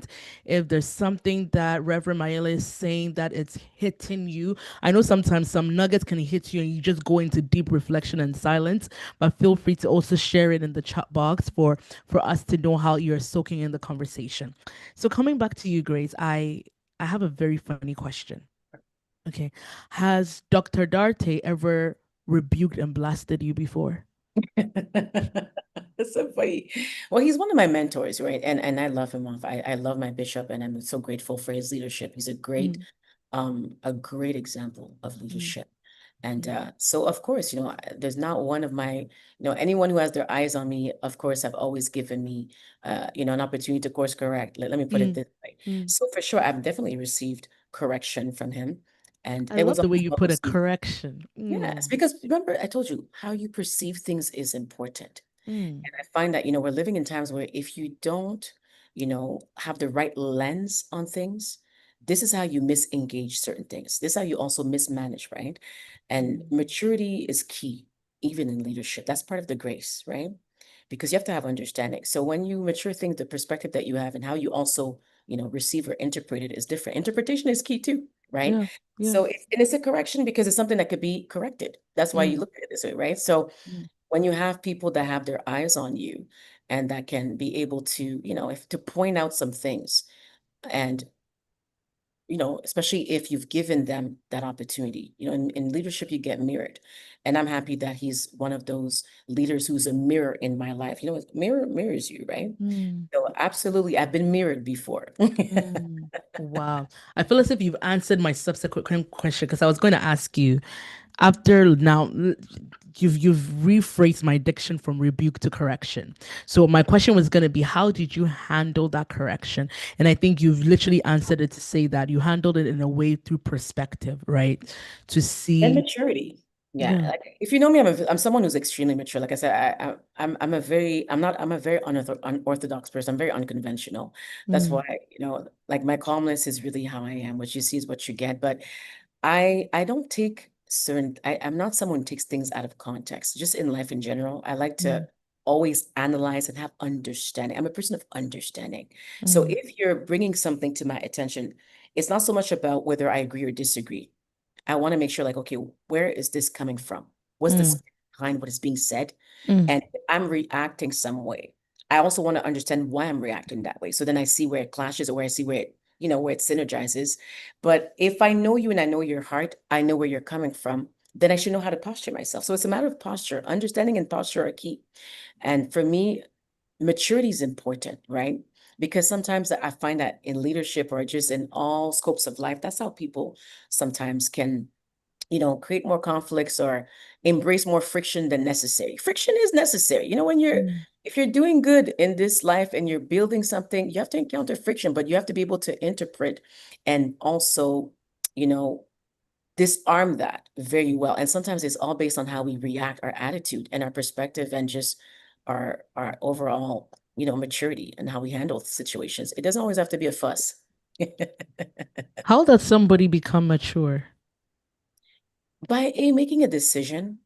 If there's something that Reverend Mayela is saying that it's hitting you, I know sometimes some nuggets can hit you and you just go into deep reflection and silence, but feel free to also share it in the chat box for us to know how you're soaking in the conversation. So coming back to you, Grace, I have a very funny question. Okay. Has Dr. Darte ever rebuked and blasted you before? That's so funny. Well, he's one of my mentors, right? And I love him off. I love my bishop and I'm so grateful for his leadership. He's Mm, a great example of mm, leadership. And mm, so of course, there's not one of my, anyone who has their eyes on me, of course, have always given me an opportunity to course correct. Let me put it mm, this way. Mm. So for sure, I've definitely received correction from him. And I it love was the way always you well put a received. correction. Yes, Mm. because remember, I told you how you perceive things is important. Mm. And I find that, we're living in times where if you don't, have the right lens on things, this is how you misengage certain things. This is how you also mismanage, right? And Mm. maturity is key, even in leadership. That's part of the grace, right? Because you have to have understanding. So when you mature things, the perspective that you have and how you also, receive or interpret it is different. Interpretation is key too, right? Yeah. Yeah. So, and it's a correction because it's something that could be corrected. That's why Mm. you look at it this way, right? So Mm. when you have people that have their eyes on you and that can be able to, if to point out some things and, especially if you've given them that opportunity, in leadership, you get mirrored. And I'm happy that he's one of those leaders who's a mirror in my life. Mirror mirrors you, right? Mm. So absolutely, I've been mirrored before. Mm. Wow. I feel as if you've answered my subsequent question because I was going to ask you after now you've rephrased my diction from rebuke to correction. So my question was going to be, how did you handle that correction? And I think you've literally answered it to say that you handled it in a way through perspective, right? To And see, maturity. Yeah, yeah. like if you know me, I'm someone who's extremely mature. Like I said, I'm a very unorthodox person. I'm very unconventional. That's Mm. why, like my calmness is really how I am. What you see is what you get. But I don't take I'm not someone who takes things out of context. Just in life in general, I like Mm. to always analyze and have understanding. I'm a person of understanding. So Mm. if you're bringing something to my attention, it's not so much about whether I agree or disagree. I want to make sure, like, okay, where is this coming from? What's Mm. this behind what is being said? Mm. And if I'm reacting some way, I also want to understand why I'm reacting that way. So then I see where it clashes or where I see where where it synergizes. But if I know you and I know your heart, I know where you're coming from, then I should know how to posture myself. So it's a matter of posture. Understanding and posture are key. And for me, maturity is important, right? Because sometimes I find that in leadership or just in all scopes of life, that's how people sometimes can, create more conflicts or embrace more friction than necessary. Friction is necessary. Mm. If you're doing good in this life and you're building something, you have to encounter friction, but you have to be able to interpret and also, you know, disarm that very well. And sometimes it's all based on how we react, our attitude and our perspective and just our overall, maturity and how we handle situations. It doesn't always have to be a fuss. How does somebody become mature? By making a decision,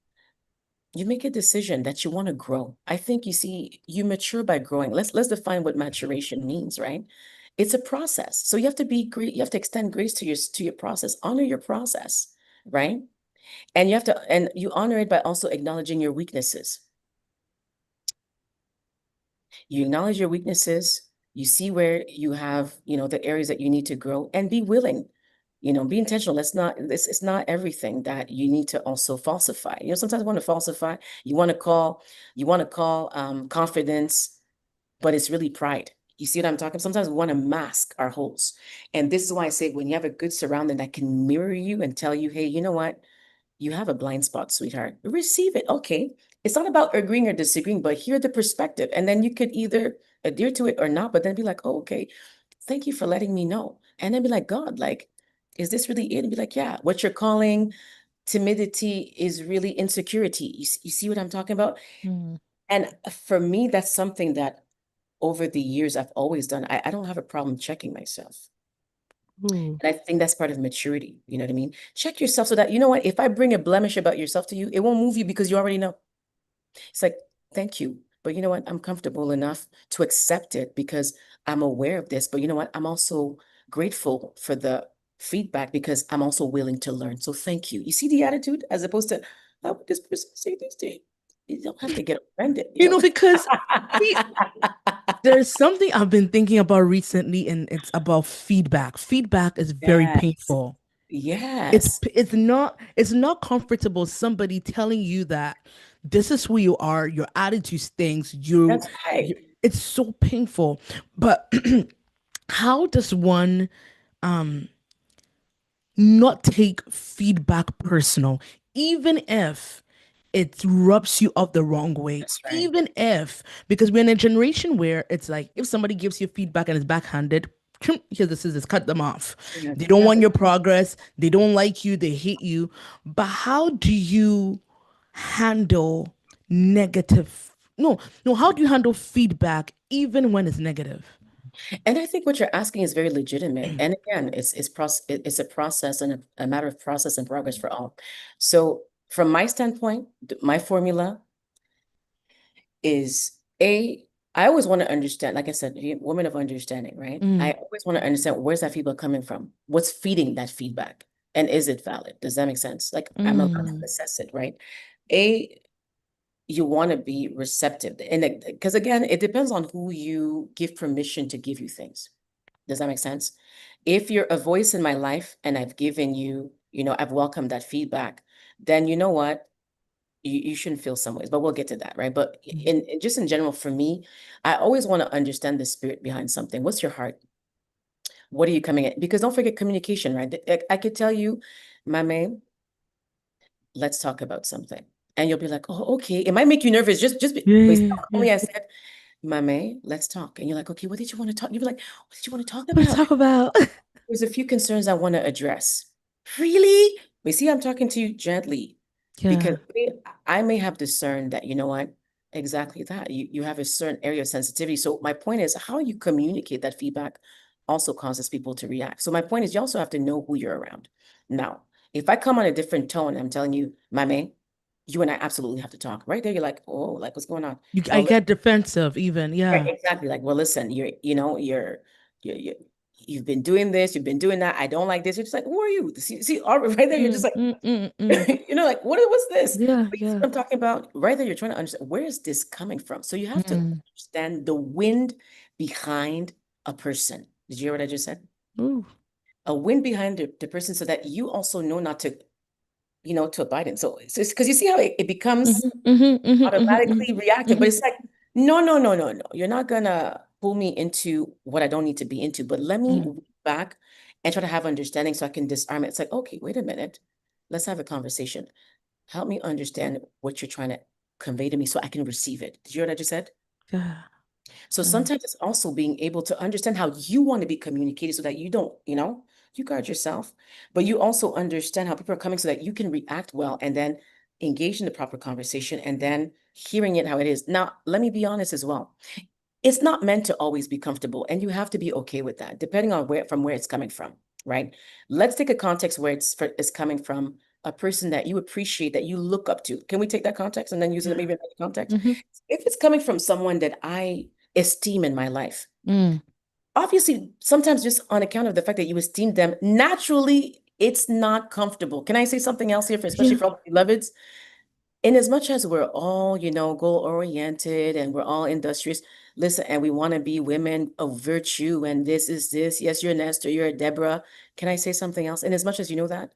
you make a decision that you want to grow. I think you see, you mature by growing. Let's define what maturation means, right? It's a process. So you have to be great, you have to extend grace to your process, honor your process, right? And you honor it by also acknowledging your weaknesses. You acknowledge your weaknesses, you see where you have, the areas that you need to grow and be willing, be intentional. It's not everything that you need to also falsify. Sometimes you want to falsify, you want to call confidence, but it's really pride. You see what I'm talking? Sometimes we want to mask our holes. And this is why I say when you have a good surrounding that can mirror you and tell you, hey, you know what? You have a blind spot, sweetheart. Receive it. Okay. It's not about agreeing or disagreeing, but hear the perspective. And then you could either adhere to it or not, but then be like, oh, okay, thank you for letting me know. And then be like, God, like, is this really it? And be like, yeah, what you're calling timidity is really insecurity. You see what I'm talking about? Mm. And for me, that's something that over the years I've always done. I don't have a problem checking myself. Ooh. And I think that's part of maturity. You know what I mean? Check yourself so that, you know what, if I bring a blemish about yourself to you, it won't move you because you already know. It's like, thank you. But you know what? I'm comfortable enough to accept it because I'm aware of this. But you know what? I'm also grateful for the feedback because I'm also willing to learn. So thank you. You see the attitude as opposed to, how would this person say this to you? You don't have to get offended, Because see, there's something I've been thinking about recently, and it's about feedback. Feedback is very Yes. painful. Yes. It's not comfortable somebody telling you that this is who you are, your attitude stinks, That's you right. it's so painful. But how does one um not take feedback personal, even if it rubs you up the wrong way, That's right. even if, because we're in a generation where it's like if somebody gives you feedback and it's backhanded, Here, this is this, cut them off. Yeah, They don't yeah, want your progress. They don't like you. They hate you. But how do you handle negative? No, no, how do you handle feedback even when it's negative? and I think what you're asking is very legitimate. And again, it's a process and a matter of process and progress for all. So from my standpoint, my formula is I always want to understand, like I said, woman of understanding, right? I Mm, always want to understand where's that feedback coming from? What's feeding that feedback? And is it valid? Does that make sense? Like I'm allowed to mm, assess it, right? A, you want to be receptive. And because again, it depends on who you give permission to give you things. Does that make sense? If you're a voice in my life and I've given you, I've welcomed that feedback, then you know what? You shouldn't feel some ways, but we'll get to that, right? But mm. just in general, for me, I always want to understand the spirit behind something. What's your heart? What are you coming at? Because don't forget communication, right? I could tell you, my man, let's talk about something. And you'll be like, oh, okay. It might make you nervous. But Yeah, yeah. only I said, Mame, let's talk. And you're like, okay, what did you want to talk? You're like, what did you want to talk What to about? talk about? There's a few concerns I want to address. Really? We see, I'm talking to you gently because Yeah. I may have discerned that, you know what? Exactly that. You have a certain area of sensitivity. So my point is how you communicate that feedback also causes people to react. So my point is you also have to know who you're around. Now, if I come on a different tone, I'm telling you, my man, you and I absolutely have to talk. Right there, you're like, oh, like what's going on? I Well, get defensive even. right, Yeah. exactly. Like, well, listen, you're you've been doing this, you've been doing that. I don't like this. You're just like, who are you? See, right there, you're just Mm, like, mm, mm, mm. like, what's this? Yeah, But you see yeah. what I'm talking about? Right there, you're trying to understand where is this coming from? So you have to Mm. understand the wind behind a person. Did you hear what I just said? Ooh. A wind behind the person so that you also know not to, to abide in. So it's because you see how it becomes Mhm, mhm, mhm, mhm, automatically reactive. But mhm, it's like, no, no, no, no, no. You're not gonna pull me into what I don't need to be into. But let me mhm, look back and try to have understanding so I can disarm it. It's like, okay, wait a minute. Let's have a conversation. Help me understand what you're trying to convey to me so I can receive it. Did you hear what I just said? yeah, So yeah. sometimes it's also being able to understand how you want to be communicated so that you don't, you guard yourself, but you also understand how people are coming so that you can react well and then engage in the proper conversation and then hearing it how it is. Now, let me be honest as well. It's not meant to always be comfortable, and you have to be okay with that, depending on where it's coming from, right? Let's take a context where it's coming from a person that you appreciate, that you look up to. Can we take that context and then use it Yeah. maybe in another context? Mm-hmm. If it's coming from someone that I esteem in my life, Mm. obviously, sometimes just on account of the fact that you esteem them, naturally, it's not comfortable. Can I say something else here, especially Yeah. for all the beloveds? In as much as we're all, goal-oriented and we're all industrious, listen, and we want to be women of virtue, and this is this. Yes, you're an Esther, you're a Deborah. Can I say something else? In as much as you know that,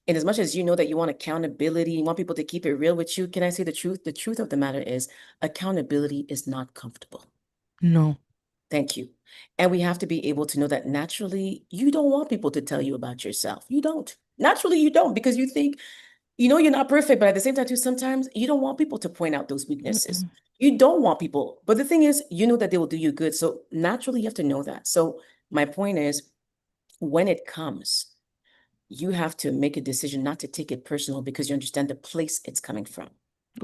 in as much as you know that you want accountability, you want people to keep it real with you, can I say the truth? The truth of the matter is accountability is not comfortable. No. Thank you. And we have to be able to know that naturally, you don't want people to tell you about yourself. You don't. Naturally, you don't, because you think, you're not perfect, but at the same time, too, sometimes you don't want people to point out those weaknesses. Mm-mm. You don't want people. But the thing is, you know that they will do you good. So naturally, you have to know that. So my point is, when it comes, you have to make a decision not to take it personal because you understand the place it's coming from,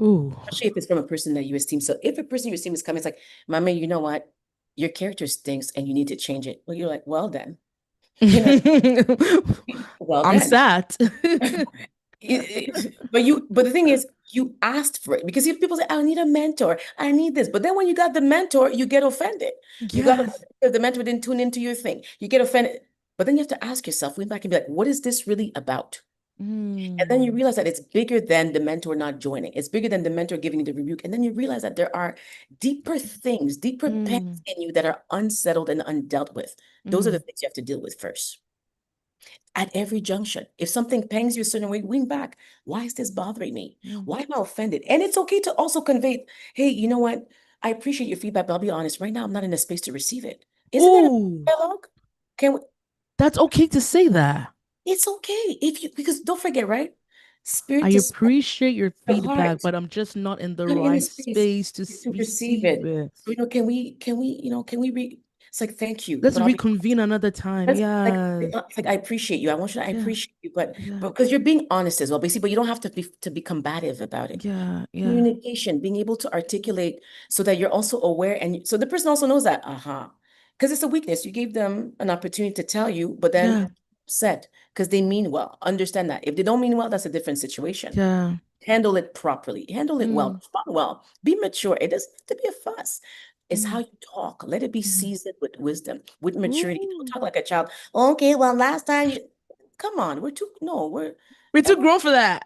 Ooh. especially if it's from a person that you esteem. So if a person you esteem is coming, it's like, Mama, you know what? Your character stinks and you need to change it. Well, you're like, well then, you know, well I'm then. sad. But the thing is, you asked for it because if people say, I need a mentor, I need this. But then when you got the mentor, you get offended. You got Yes. offended if the mentor didn't tune into your thing. You get offended. But then you have to ask yourself, lean back and be like, what is this really about? And then you Mm, realize that it's bigger than the mentor not joining. It's bigger than the mentor giving you the rebuke. And then you realize that there are deeper things, deeper mm, pains in you that are unsettled and undealt with. Those are the mm, things you have to deal with first at every junction. If something pangs you a certain way, lean back. Why is this bothering me? mm. Why am I offended? And it's okay to also convey, hey, you know what? I appreciate your feedback, but I'll be honest, right now I'm not in a space to receive it. Isn't that a Ooh, dialogue? Can we, that's okay to say that. it's okay if you, because don't forget, right? I Spirit to spirit, appreciate your the feedback, heart, but I'm just not in the not in a right space space to to receive receive it. it. So, can we It's like, thank you, Let's but I'll be reconvene another time. That's Yes. like I appreciate you. I want you to I Yeah. appreciate you, Yeah. but because you're being honest as well, basically, but you don't have to be combative about it. Yeah. Yeah. Communication, being able to articulate so that you're also aware, and so the person also knows that, because it's a weakness. You gave them an opportunity to tell you, but then Yeah. upset because they mean well. Understand that. If they don't mean well, that's a different situation. Yeah. Handle it properly, handle it well, Mm. respond well, be mature. It doesn't have to be a fuss. It's how Mm. you talk. Let it be Mm. seasoned with wisdom, with maturity. Don't Ooh. talk like a child. Okay, well, last time you come on, we're too no, We're too we're grown for that.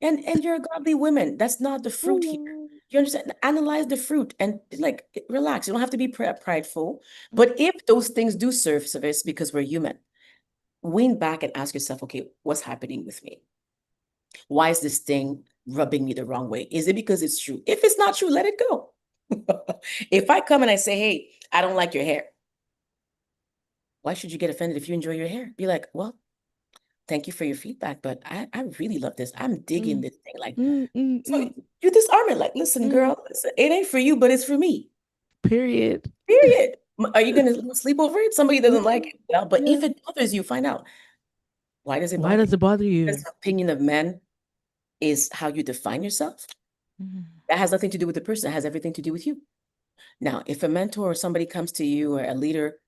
and you're a godly woman. That's not the fruit here. Ooh. You understand? Analyze the fruit and like relax. You don't have to be prideful. Mm. But if those things do surface because we're human, lean back and ask yourself, okay, what's happening with me? Why is this thing rubbing me the wrong way? Is it because it's true? If it's not true, let it go. If I come and I say, hey, I don't like your hair, why should you get offended if you enjoy your hair? Be like, well, thank you for your feedback, but I really love this. I'm digging Mm. this thing. Like, Mm. Mm. so Mm. you disarm it. Like, listen, Mm. girl, listen, it ain't for you, but it's for me. Period. Period. Are you gonna sleep over it? Somebody doesn't like Mm. it. Well, but Yeah. if it bothers you, find out why does it Why bother you? does it bother Because you? the opinion of men is how you define yourself. Mm. That has nothing to do with the person. It has everything to do with you. Now, if a mentor or somebody comes to you or a leader,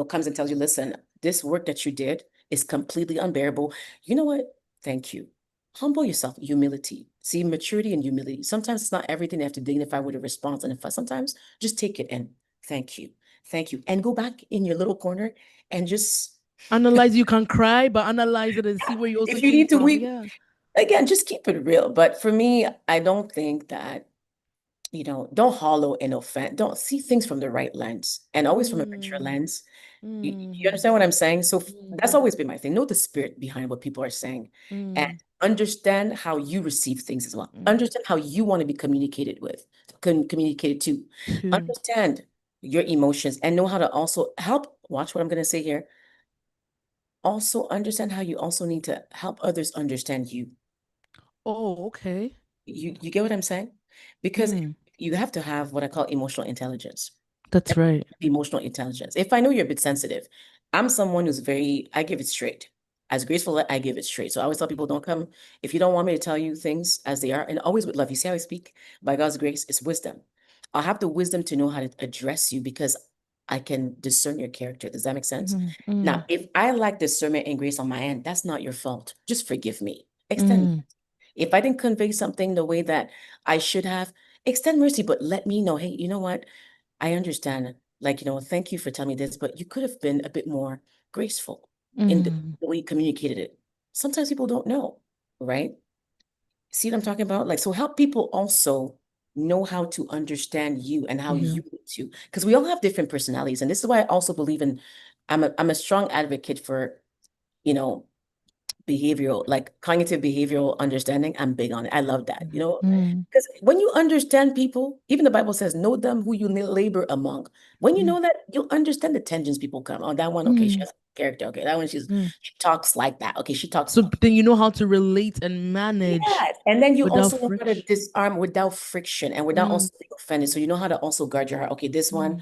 comes and tells you, listen, this work that you did is completely unbearable. You know what? Thank you. Humble yourself, humility. See, maturity and humility. Sometimes it's not everything you have to dignify with a response. And if sometimes just take it and thank you. Thank you. And go back in your little corner and just, Analyze, you can cry, but analyze it and see where you also if you came need to from. weep, Yeah. again, just keep it real. But for me, I don't think that don't hollow in offense. Don't see things from the right lens and always from a mature Mm. lens. You Mm. understand what I'm saying? So that's Mm. always been my thing. Know the spirit behind what people are saying and Mm. understand how you receive things as well. Mm. Understand how you want to be communicated with, communicated to. Two. Understand your emotions and know how to also help. Watch what I'm going to say here. Also understand how you also need to help others understand you. Oh, okay. You get what I'm saying? Because Mm. you have to have what I call emotional intelligence. That's right. Emotional intelligence. If I know you're a bit sensitive, I'm someone who's I give it straight. As graceful, I give it straight. So I always tell people, don't come if you don't want me to tell you things as they are, and always with love. You see how I speak? By God's grace, it's wisdom. I'll have the wisdom to know how to address you because I can discern your character. Does that make sense? Mm. Now, Mm. if I lack discernment and grace on my end, that's not your fault. Just forgive me. Extend. Mm. If I didn't convey something the way that I should have, extend mercy, but let me know, hey, you know what? I understand. Like, thank you for telling me this, but you could have been a bit more graceful in Mm. the way you communicated it. Sometimes people don't know, right? See what I'm talking about? Like, so help people also know how to understand you and how Yeah. you need to, because we all have different personalities. And this is why I also believe in, I'm a strong advocate for, you know, behavioral, like cognitive behavioral understanding. I'm big on it. I love that, Mm. because when you understand people, even the Bible says, know them who you labor among. When you Mm. know that, you'll understand the tensions people come on. That one, okay, she Mm. has character. Okay, that one, Mm. she talks like that. Okay, she talks. So then you know how to relate and manage Yeah, and then you without also know how to friction. disarm without friction and without Mm. also being offended. So you know how to also guard your heart. Okay, Mm.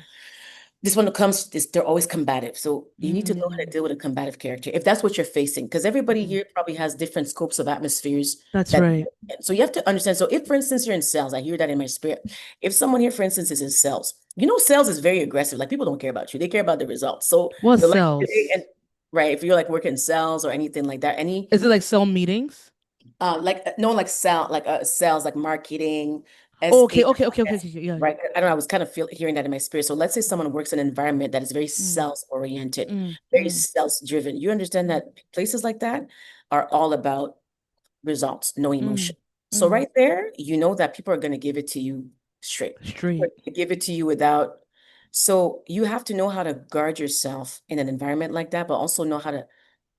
this one comes, they're always combative. So you need to know how to Mm. deal with a combative character if that's what you're facing. Because everybody Mm. here probably has different scopes of atmospheres That's that, right. so you have to understand. So if, for instance, you're in sales, I hear that in my spirit. If someone here, for instance, is in sales, sales is very aggressive. Like people don't care about you. They care about the results. So What the like, sells? and right, if you're like working sales or anything like that, Is it like sell meetings? no, like sales, like marketing, Oh, okay, SA, okay, okay, okay, okay, okay, yeah. right? I don't know. I was kind of hearing that in my spirit. So let's say someone works in an environment that is very Mm. sales oriented, Mm. very Mm. sales driven. You understand Mm. that places like that are all about results, no Mm. emotion. So Mm. right there, you know that people are going to give it to you straight. People are Straight. gonna give it to you without. So you have to know how to guard yourself in an environment like that, but also know how to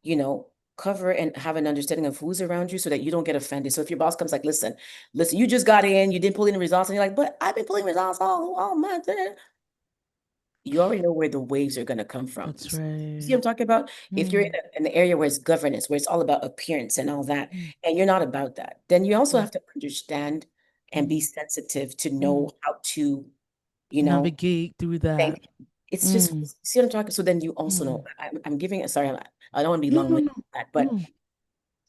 you know, cover and have an understanding of who's around you so that you don't get offended. So if your boss comes like, listen, you just got in, you didn't pull in the results, and you're like, but I've been pulling results all month. You already know where the waves are going to come from. That's You see what right. I'm talking about? If you're in, Mm. an area where it's governance, where it's all about appearance and all that, Mm. and you're not about that, then you also Mm. have to understand and be Mm. sensitive to Mm. know how to, you know, Navigate through thank that. it's just, Mm, see what I'm talking? So then you also know, mm. I'm giving, sorry, I don't want to be No, no, long-winded, no, with that, but no.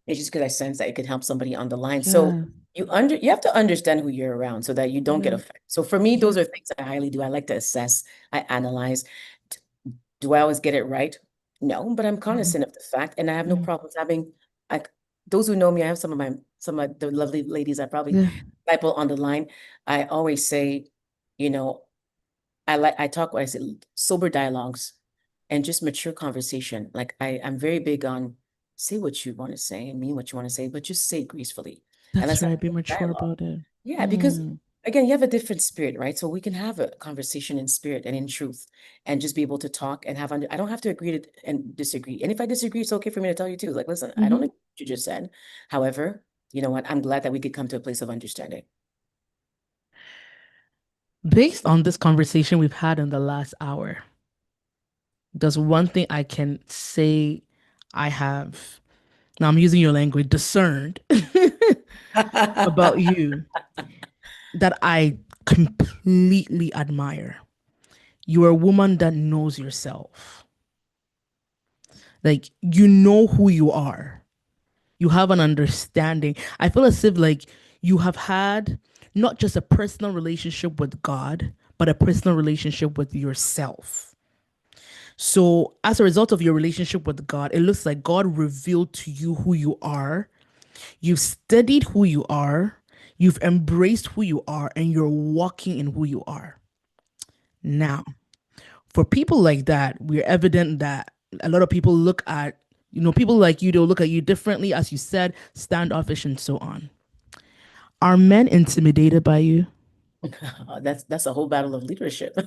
it's just because I sense that it could help somebody on the line. So Yeah, you have to understand who you're around so that you don't get yeah, affected. So for me, yeah. those are things I highly do. I like to assess, I analyze. Do I always get it right? No, but I'm Mhm, cognizant of the fact, and I have no mhm. problems having, like, those who know me. I have some of the lovely ladies I probably Yeah, people on the line. I always say, you know, I talk what I say, sober dialogues and just mature conversation. Like I'm very big on say what you want to say and mean what you want to say, but just say it gracefully. And that's let's have right. a Be good mature dialogue. about it. Yeah, because Mm. again, you have a different spirit, right? So we can have a conversation in spirit and in truth and just be able to talk and have under I don't have to agree to, and disagree. And if I disagree, it's okay for me to tell you too. Like, listen, I don't Hmm. agree with what you just said. However, you know what? I'm glad that we could come to a place of understanding. Based on this conversation we've had in the last hour, there's one thing I can say I have, now I'm using your language, discerned about you that I completely admire. You're a woman that knows yourself. Like, you know who you are. You have an understanding. I feel as if, like, you have had not just a personal relationship with God, but a personal relationship with yourself. So, as a result of your relationship with God, it looks like God revealed to you who you are. You've studied who you are. You've embraced who you are, and you're walking in who you are. Now, for people like that, we're evident that a lot of people look at, people like you, they'll look at you differently, as you said, standoffish and so on. Are men intimidated by you? That's a whole battle of leadership.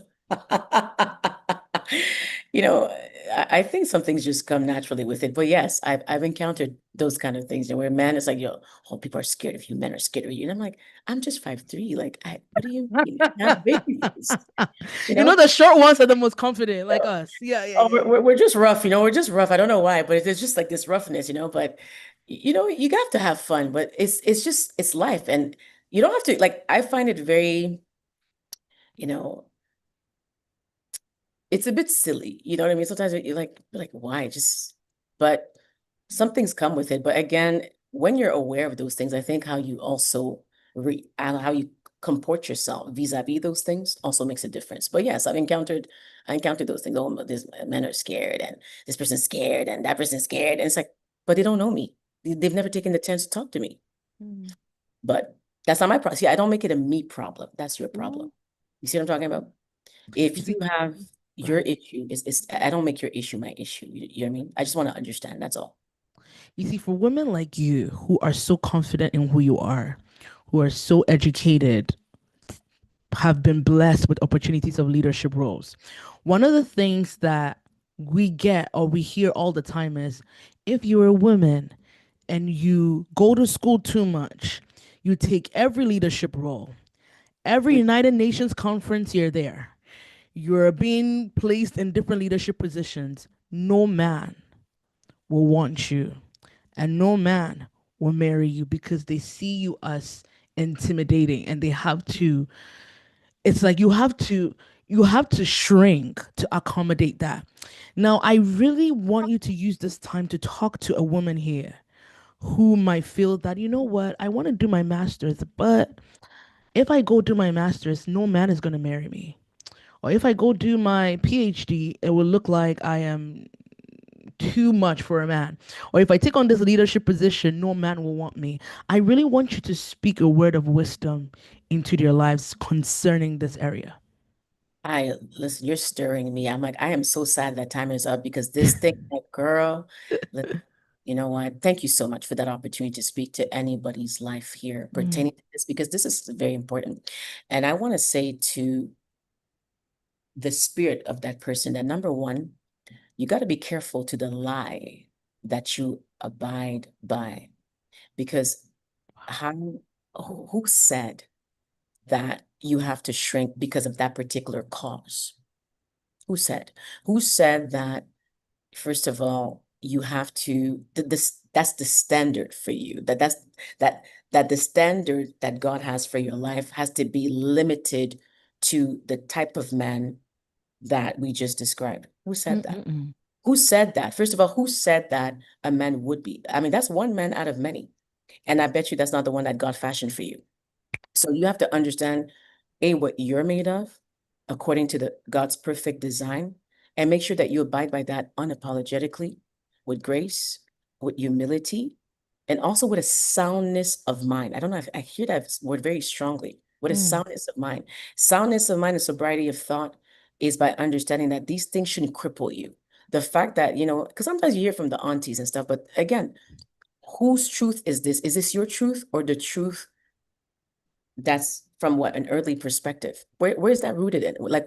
You know, I think some things just come naturally with it. But yes, I've encountered those kind of things, where man is like, yo, oh, people are scared of you, men are scared of you. And I'm like, I'm just 5'3". Like, what do you mean? I'm babies, you You know, know? the short ones are the most confident, like us. Yeah, yeah, Oh, yeah. we're just rough, we're just rough. I don't know why, but it's just like this roughness, but you have to have fun, but it's just it's life. And you don't have to like I find it very, you know, it's a bit silly. You know what I mean? Sometimes you're like, why? Just, but some things come with it. But again, when you're aware of those things, I think how you also how you comport yourself vis-a-vis those things also makes a difference. But yes, I encountered those things. Oh, this men are scared, and this person's scared, and that person's scared, and it's like, but they don't know me. They've never taken the chance to talk to me. Mm. But that's not my problem. See, I don't make it a me problem. That's your problem. No. You see what I'm talking about? You If you see, have go your ahead. issue is I don't make your issue my issue. You know what I mean? I just want to understand. That's all. You see, for women like you who are so confident in who you are, who are so educated, have been blessed with opportunities of leadership roles, one of the things that we get or we hear all the time is if you're a woman and you go to school too much, you take every leadership role, every Mm. United Nations conference, you're there. You're being placed in different leadership positions. No man will want you, and no man will marry you because they see you as intimidating, and they have to, it's like you have to shrink to accommodate that. Now, I really want you to use this time to talk to a woman here who might feel that, you know what, I want to do my master's, but if I go do my master's, no man is going to marry me. Or if I go do my PhD, it will look like I am too much for a man. Or if I take on this leadership position, no man will want me. I really want you to speak a word of wisdom into their lives concerning this area. I listen, you're stirring me. I'm like, I am so sad that time is up because this thing, like, girl, li- you know what? Thank you so much for that opportunity to speak to anybody's life here Mm, pertaining to this because this is very important. And I want to say to the spirit of that person that number one, you got to be careful to the lie that you abide by because how who said that you have to shrink because of that particular cause? Who said? Who said that, first of all, you have to this that's the standard for you. That that the standard that God has for your life has to be limited to the type of man that we just described? Who said that? Mm-mm. Who said that? First of all, who said that a man would be? I mean, that's one man out of many. And I bet you that's not the one that God fashioned for you. So you have to understand, A, what you're made of according to the God's perfect design, and make sure that you abide by that unapologetically, with grace, with humility, and also with a soundness of mind. I don't know if I hear that word very strongly. With a Mm. soundness of mind. Soundness of mind and sobriety of thought is by understanding that these things shouldn't cripple you. The fact that, because sometimes you hear from the aunties and stuff, but again, whose truth is this? Is this your truth or the truth that's from what an earthly perspective? Where's that rooted in? Like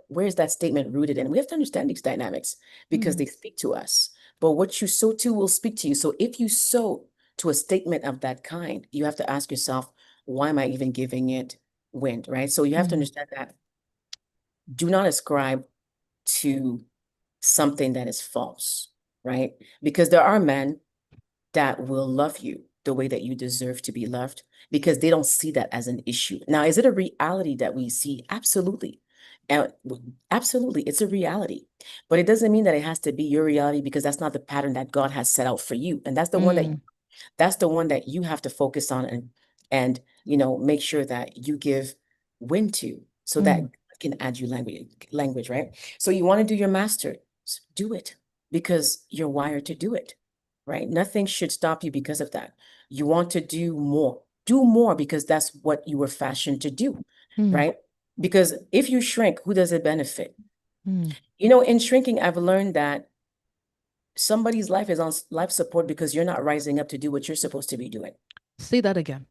where's that statement rooted in? We have to understand these dynamics because Mm. they speak to us. But what you sow to will speak to you. So if you sow to a statement of that kind, you have to ask yourself, why am I even giving it wind? Right. So you have to Mm. understand that do not ascribe to something that is false, right? Because there are men that will love you the way that you deserve to be loved because they don't see that as an issue. Now, is it a reality that we see? Absolutely. And absolutely, it's a reality. But it doesn't mean that it has to be your reality because that's not the pattern that God has set out for you. And Mm. that's the one that you have to focus on and make sure that you give wind to so that Mm. God can add you language, right? So you want to do your master, do it because you're wired to do it, right? Nothing should stop you because of that. You want to do more because that's what you were fashioned to do, Mm. right? Because if you shrink, who does it benefit? Mm. In shrinking, I've learned that somebody's life is on life support because you're not rising up to do what you're supposed to be doing. Say that again.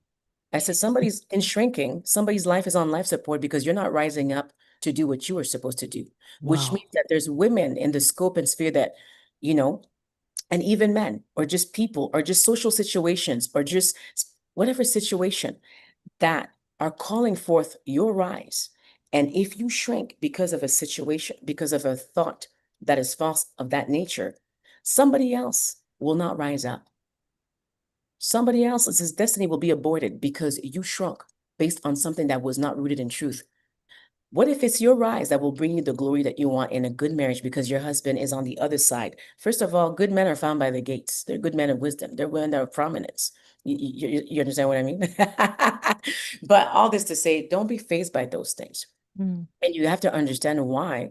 I said, somebody's in shrinking, somebody's life is on life support because you're not rising up to do what you are supposed to do, which Wow. means that there's women in the scope and sphere that, you know, and even men, or just people, or just social situations, or just whatever situation that are calling forth your rise. And if you shrink because of a situation, because of a thought that is false of that nature, somebody else will not rise up. Somebody else's destiny will be aborted because you shrunk based on something that was not rooted in truth. What if it's your rise that will bring you the glory that you want in a good marriage because your husband is on the other side? First of all, good men are found by the gates. They're good men of wisdom. They're men of prominence. You understand what I mean? But all this to say, don't be fazed by those things. Mm. And you have to understand why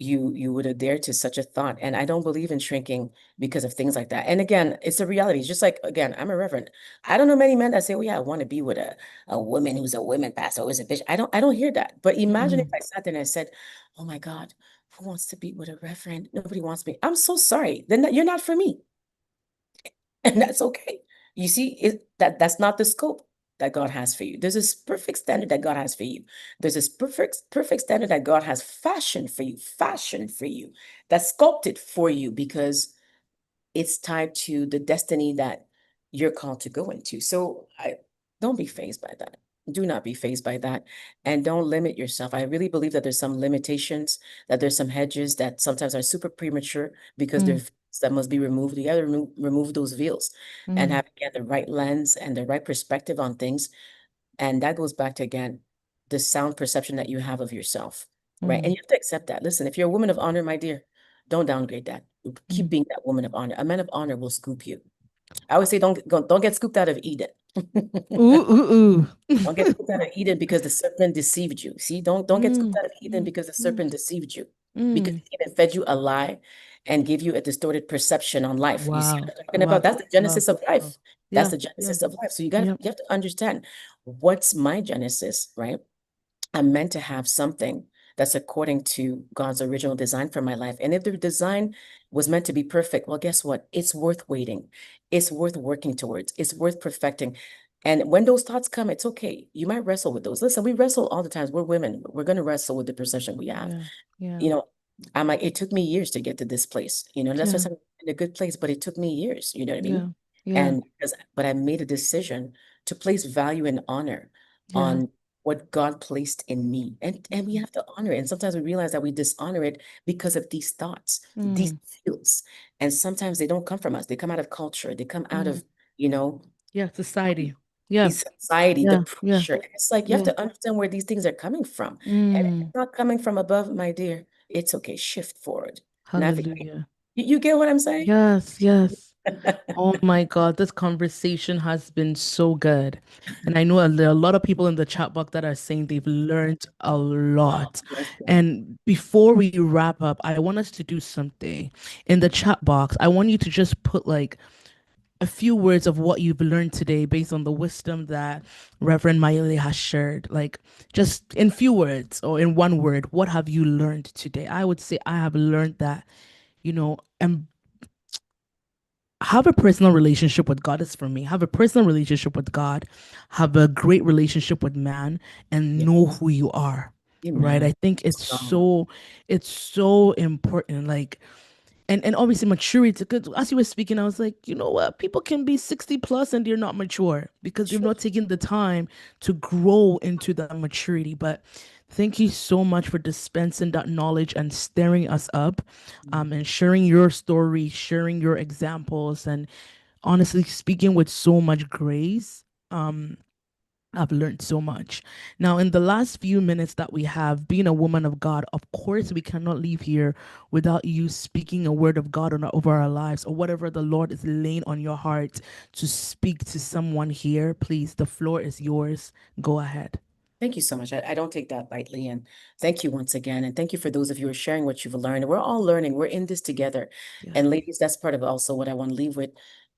you would adhere to such a thought. And I don't believe in shrinking because of things like that. And again, it's a reality. It's just like, again, I'm a reverend. I don't know many men that say, well, yeah, I want to be with a woman who's a women pastor or is a bitch. I don't hear that. But imagine if Mm. I sat there and I said, oh my God, who wants to be with a reverend? Nobody wants me. I'm so sorry. Then you're not for me. And that's okay. You see, that's not the scope that God has for you. There's this perfect standard that God has for you. There's this perfect standard that God has fashioned for you, that's sculpted for you because it's tied to the destiny that you're called to go into. So I don't be fazed by that. Do not be fazed by that. And don't limit yourself. I really believe that there's some limitations, that there's some hedges that sometimes are super premature because they're Mm. veils that must be removed. You got to remove those veils and Mm. have again the right lens and the right perspective on things. And that goes back to again the sound perception that you have of yourself, right? And Mm. you have to accept that. Listen, if you're a woman of honor, my dear, don't downgrade that. Keep Mm. being that woman of honor. A man of honor will scoop you. I always say, don't get scooped out of Eden. Ooh, ooh, ooh. Don't get scooped out of Eden because the serpent deceived you. See, don't get scooped Mm. out of Eden Mm. because the Mm. serpent deceived you. Because Mm. he even fed you a lie and gave you a distorted perception on life. You see Wow. what I'm talking about? Wow. That's the Wow. genesis of Wow. life. That's Yeah. the Yeah. genesis of life. So Yeah. you have to understand what's my genesis, right? I'm meant to have something that's according to God's original design for my life. And if the design was meant to be perfect, well, guess what? It's worth waiting. It's worth working towards. It's worth perfecting. And when those thoughts come, it's okay. You might wrestle with those. Listen, we wrestle all the times. We're women. We're going to wrestle with the perception we have. Yeah. Yeah. You know, I'm like, it took me years to get to this place. That's why Yeah. I'm in a good place, but it took me years. You know what I mean? Yeah. Yeah. And but I made a decision to place value and honor Yeah. on what God placed in me. And we Mm. have to honor it. And sometimes we realize that we dishonor it because of these thoughts, these Mm. feels. And sometimes they don't come from us. They come out of culture. They come out Mm. of, you know, Yeah. Society. Yeah. it's society, the Yeah. Yeah. pressure. It's like you have Yeah. to understand where these things are coming from. And Mm. it's not coming from above, my dear. It's okay. Shift forward. Navigate. Hallelujah. You get what I'm saying? Yes, yes. Oh my God, this conversation has been so good. And I know there are a lot of people in the chat box that are saying they've learned a Oh, lot. bless them. And before we wrap up, I want us to do something. In the chat box, I want you to just put like a few words of what you've learned today based on the wisdom that Reverend Mayele has shared. Like just in few words or in one word, what have you learned today? I would say I have learned that, and have a personal relationship with God is for me. Have a personal relationship with God, have a great relationship with man, and Yeah. know who you are. Right. I Amen. think Strong. it's so important. Like, and obviously maturity, because as you were speaking, I was like, you know what, people can be 60 plus and they're not mature because they've Sure. not taken the time to grow into that maturity. But thank you so much for dispensing that knowledge and stirring us up, and sharing your story, sharing your examples, and honestly speaking with so much grace. I've learned so much. Now, in the last few minutes that we have, being a woman of God, of course, we cannot leave here without you speaking a word of God over our lives, or whatever the Lord is laying on your heart to speak to someone here. Please, the floor is yours. Go ahead. Thank you so much. I don't take that lightly. And thank you once again. And thank you for those of you who are sharing what you've learned. We're all learning. We're in this together. Yeah. And ladies, that's part of also what I want to leave with.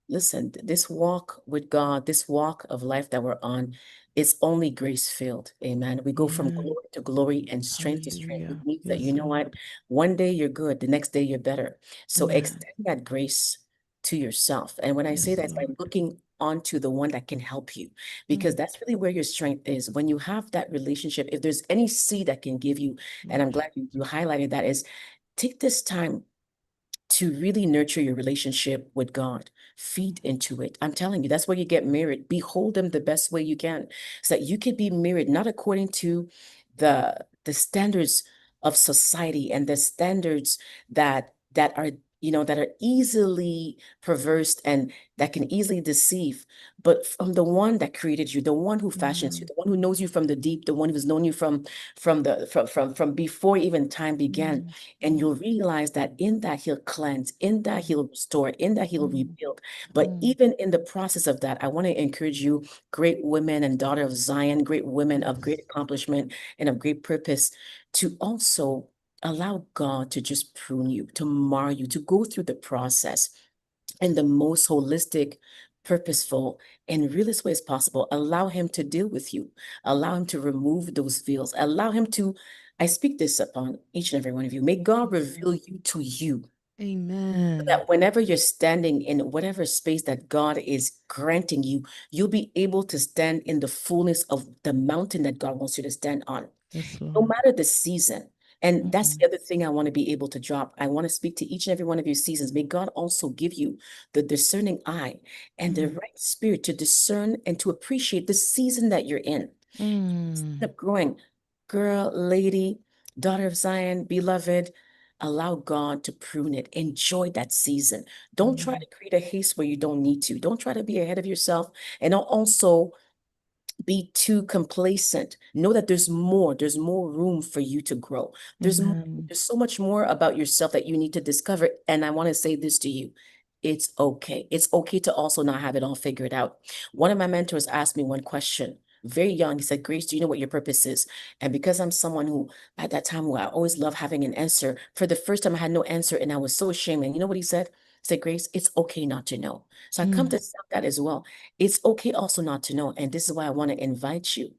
Listen, this walk with God, this walk of life that we're on, it's only grace filled. Amen. We go from Amen. glory to glory and strength to strength. It Hallelujah. means that, you Yes, know Lord. what? One day you're good, the next day you're better. So Amen. extend that grace to yourself. And when I say Yes, that, it's by Lord. looking onto the one that can help you, because Mm. that's really where your strength is. When you have that relationship, if there's any seed that can give you, and I'm glad you highlighted that, is take this time to really nurture your relationship with God. Feed into it. I'm telling you, that's where you get married. Behold Him the best way you can, so that you can be married not according to the standards of society and the standards that are, that are easily perverse and that can easily deceive, but from the one that created you, the one who fashions you, Amen. the one who knows you from the deep, the one who's known you from before even time began. Mm. And Mm. you'll realize that in that He'll cleanse, in that Mm. He'll restore, in that He'll Mm. rebuild. But Mm. even in the process of that, I want to encourage you, great women and daughter of Zion, great women of great Yes. accomplishment and of great purpose, to also allow God to just prune you, to mar you, to go through the process in the most holistic, purposeful, and realist way as possible. Allow Him to deal with you. Allow Him to remove those veils. Allow Him to, I speak this upon each and every one of you. May God reveal you to you, so Amen. that whenever you're standing in whatever space that God is granting you, you'll be able to stand in the fullness of the mountain that God wants you to stand on, Yes, no Lord. matter the season. And that's Mm. the other thing I want to be able to drop. I want to speak to each and every one of your seasons. May God also give you the discerning eye and the Mm. right spirit to discern and to appreciate the season that you're in. Mm. Keep growing. Girl, lady, daughter of Zion, beloved, allow God to prune it. Enjoy that season. Don't try Amen. to create a haste where you don't need to. Don't try to be ahead of yourself. And don't also be too complacent. Know that there's more room for you to grow. Amen. There's so much more about yourself that you need to discover. And I want to say this to you. It's okay. It's okay to also not have it all figured out. One of my mentors asked me one question, very young. He said, Grace, do you know what your purpose is? And because I'm someone who, at that time, who I always love having an answer, for the first time I had no answer and I was so ashamed. And you know what he said? He said, Grace, it's okay not to know. So I come Mm. to accept that as well. It's okay also not to know. And this is why I want to invite you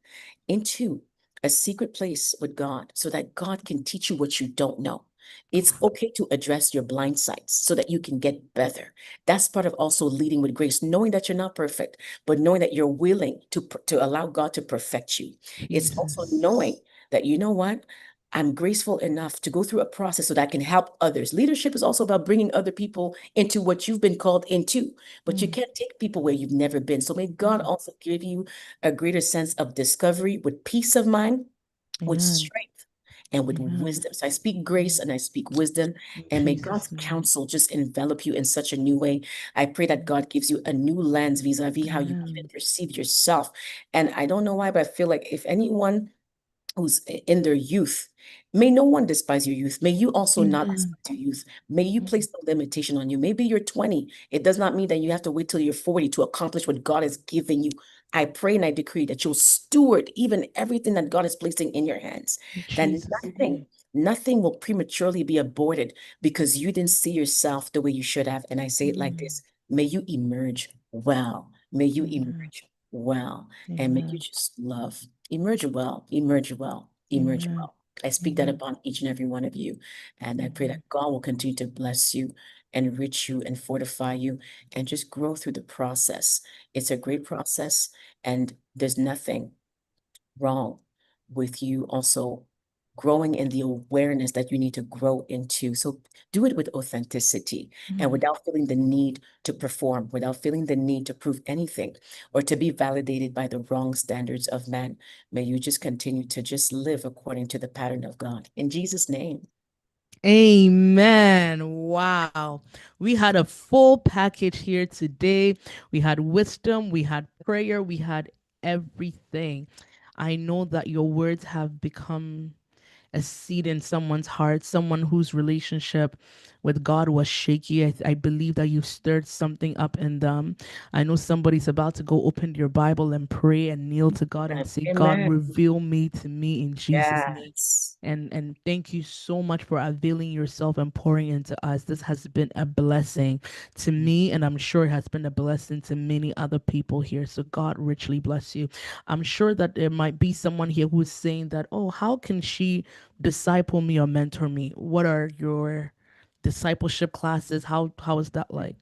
into a secret place with God so that God can teach you what you don't know. It's okay to address your blind sides so that you can get better. That's part of also leading with grace, knowing that you're not perfect, but knowing that you're willing to allow God to perfect you. It's also knowing Jesus. that, you know what? I'm graceful enough to go through a process so that I can help others. Leadership is also about bringing other people into what you've been called into, but you Mm. can't take people where you've never been. So may God Mm. also give you a greater sense of discovery with peace of mind, with Amen. strength, and with Amen. wisdom. So I speak grace Mm. and I speak wisdom, In and may God's Jesus' name. counsel just envelop you in such a new way. I pray that God gives you a new lens vis-a-vis how you even Amen. perceive yourself. And I don't know why, but I feel like if anyone who's in their youth. May no one despise your youth. May you also not Amen. despise your youth. May you Mm. place no limitation on you. Maybe you're 20. It does not mean that you have to wait till you're 40 to accomplish what God has given you. I pray and I decree that you'll steward even everything that God is placing in your hands, In that Jesus' nothing, name. nothing will prematurely be aborted because you didn't see yourself the way you should have. And I say it like Mm. this, may you emerge well. May you Amen. emerge well. And may you Amen. just love. Emerge well, emerge well, emerge Amen. well. I speak that Amen. upon each and every one of you. And I pray Amen. that God will continue to bless you, enrich you, and fortify you, and just grow through the process. It's a great process, and there's nothing wrong with you also growing in the awareness that you need to grow into. So do it with authenticity and Mm. without feeling the need to perform, without feeling the need to prove anything or to be validated by the wrong standards of man. May you just continue to just live according to the pattern of God. In Jesus' name. Amen. Wow. We had a full package here today. We had wisdom, we had prayer, we had everything. I know that your words have become a seed in someone's heart, someone whose relationship with God was shaky. I believe that you've stirred something up in them. I know somebody's about to go open your Bible and pray and kneel to God and say, God, Amen. reveal me to me in Jesus' name. Yes. And thank you so much for availing yourself and pouring into us. This has been a blessing to me, and I'm sure it has been a blessing to many other people here. So God richly bless you. I'm sure that there might be someone here who's saying that, oh, how can she disciple me or mentor me? What are your discipleship classes? How is that like?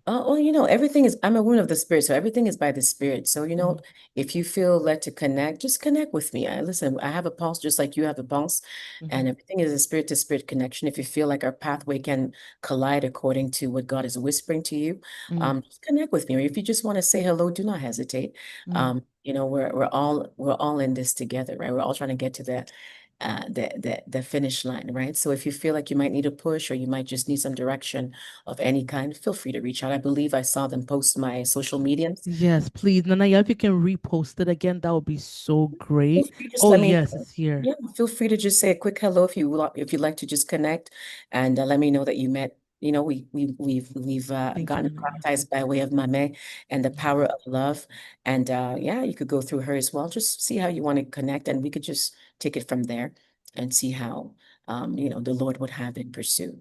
Well, everything is, I'm a woman of the spirit, so everything is by the spirit. So, Mhm. if you feel led to connect, just connect with me. Listen, I have a pulse just like you have a pulse, and Mhm. everything is a spirit to spirit connection. If you feel like our pathway can collide according to what God is whispering to you, Mm. just connect with me. Or if you just want to say hello, do not hesitate. Mm. We're all in this together, right? We're all trying to get to the finish line, right? So if you feel like you might need a push or you might just need some direction of any kind, feel free to reach out. I believe I saw them post my social medias. Yes, please. Nanaya, if you can repost it again, that would be so Feel great. free, just Oh, let me yes, know. it's here. Yeah, feel free to just say a quick hello if you'd like to just connect and let me know that you met. We've Thank you, gotten Nanaya. baptized by way of Mame and the power of love. And yeah, you could go through her as well. Just see how you want to connect, and we could just take it from there and see how the Lord would have it pursue.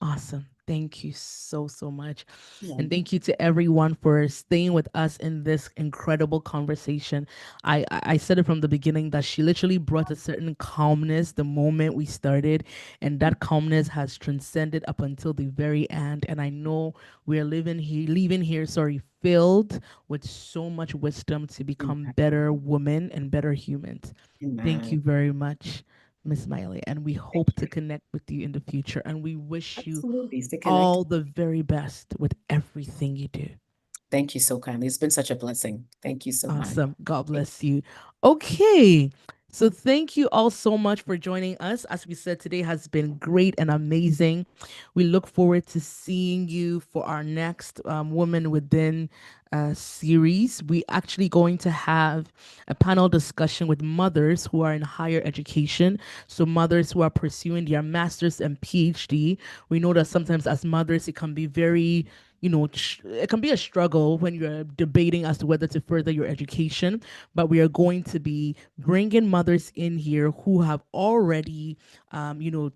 Awesome. Thank you so, so much. Yeah. And thank you to everyone for staying with us in this incredible conversation. I said it from the beginning that she literally brought a certain calmness the moment we started, and that calmness has transcended up until the very end. And I know we're leaving here, sorry, filled with so much wisdom to become better women and better humans. Thank you Amen. very much. Miss Miley, and we Thank hope to you. connect with you in the future. And we wish you Absolutely. Stay connected. all the very best with everything you do. Thank you so kindly. It's been such a blessing. Thank you so much. Awesome. God Thank bless you. Okay. So thank you all so much for joining us. As we said, today has been great and amazing. We look forward to seeing you for our next Woman Within series. We actually going to have a panel discussion with mothers who are in higher education. So mothers who are pursuing their master's and PhD. We know that sometimes as mothers, it can be very it can be a struggle when you're debating as to whether to further your education, but we are going to be bringing mothers in here who have already,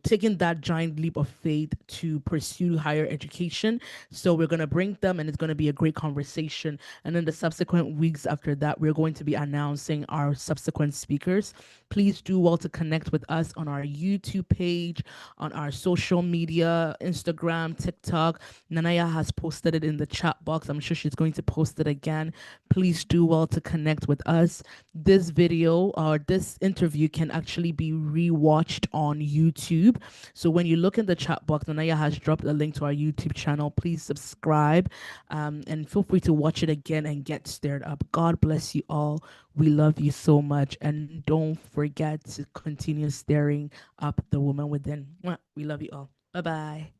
taken that giant leap of faith to pursue higher education. So we're going to bring them and it's going to be a great conversation. And then the subsequent weeks after that, we're going to be announcing our subsequent speakers. Please do well to connect with us on our YouTube page, on our social media, Instagram, TikTok. Nanaya has posted it in the chat box. I'm sure she's going to post it again. Please do well to connect with us. This video or this interview can actually be rewatched on YouTube. So when you look in the chat box, Nanaya has dropped a link to our YouTube channel. Please subscribe and feel free to watch it again and get stirred up. God bless you all. We love you so much. And don't forget to continue stirring up the woman within. We love you all. Bye bye.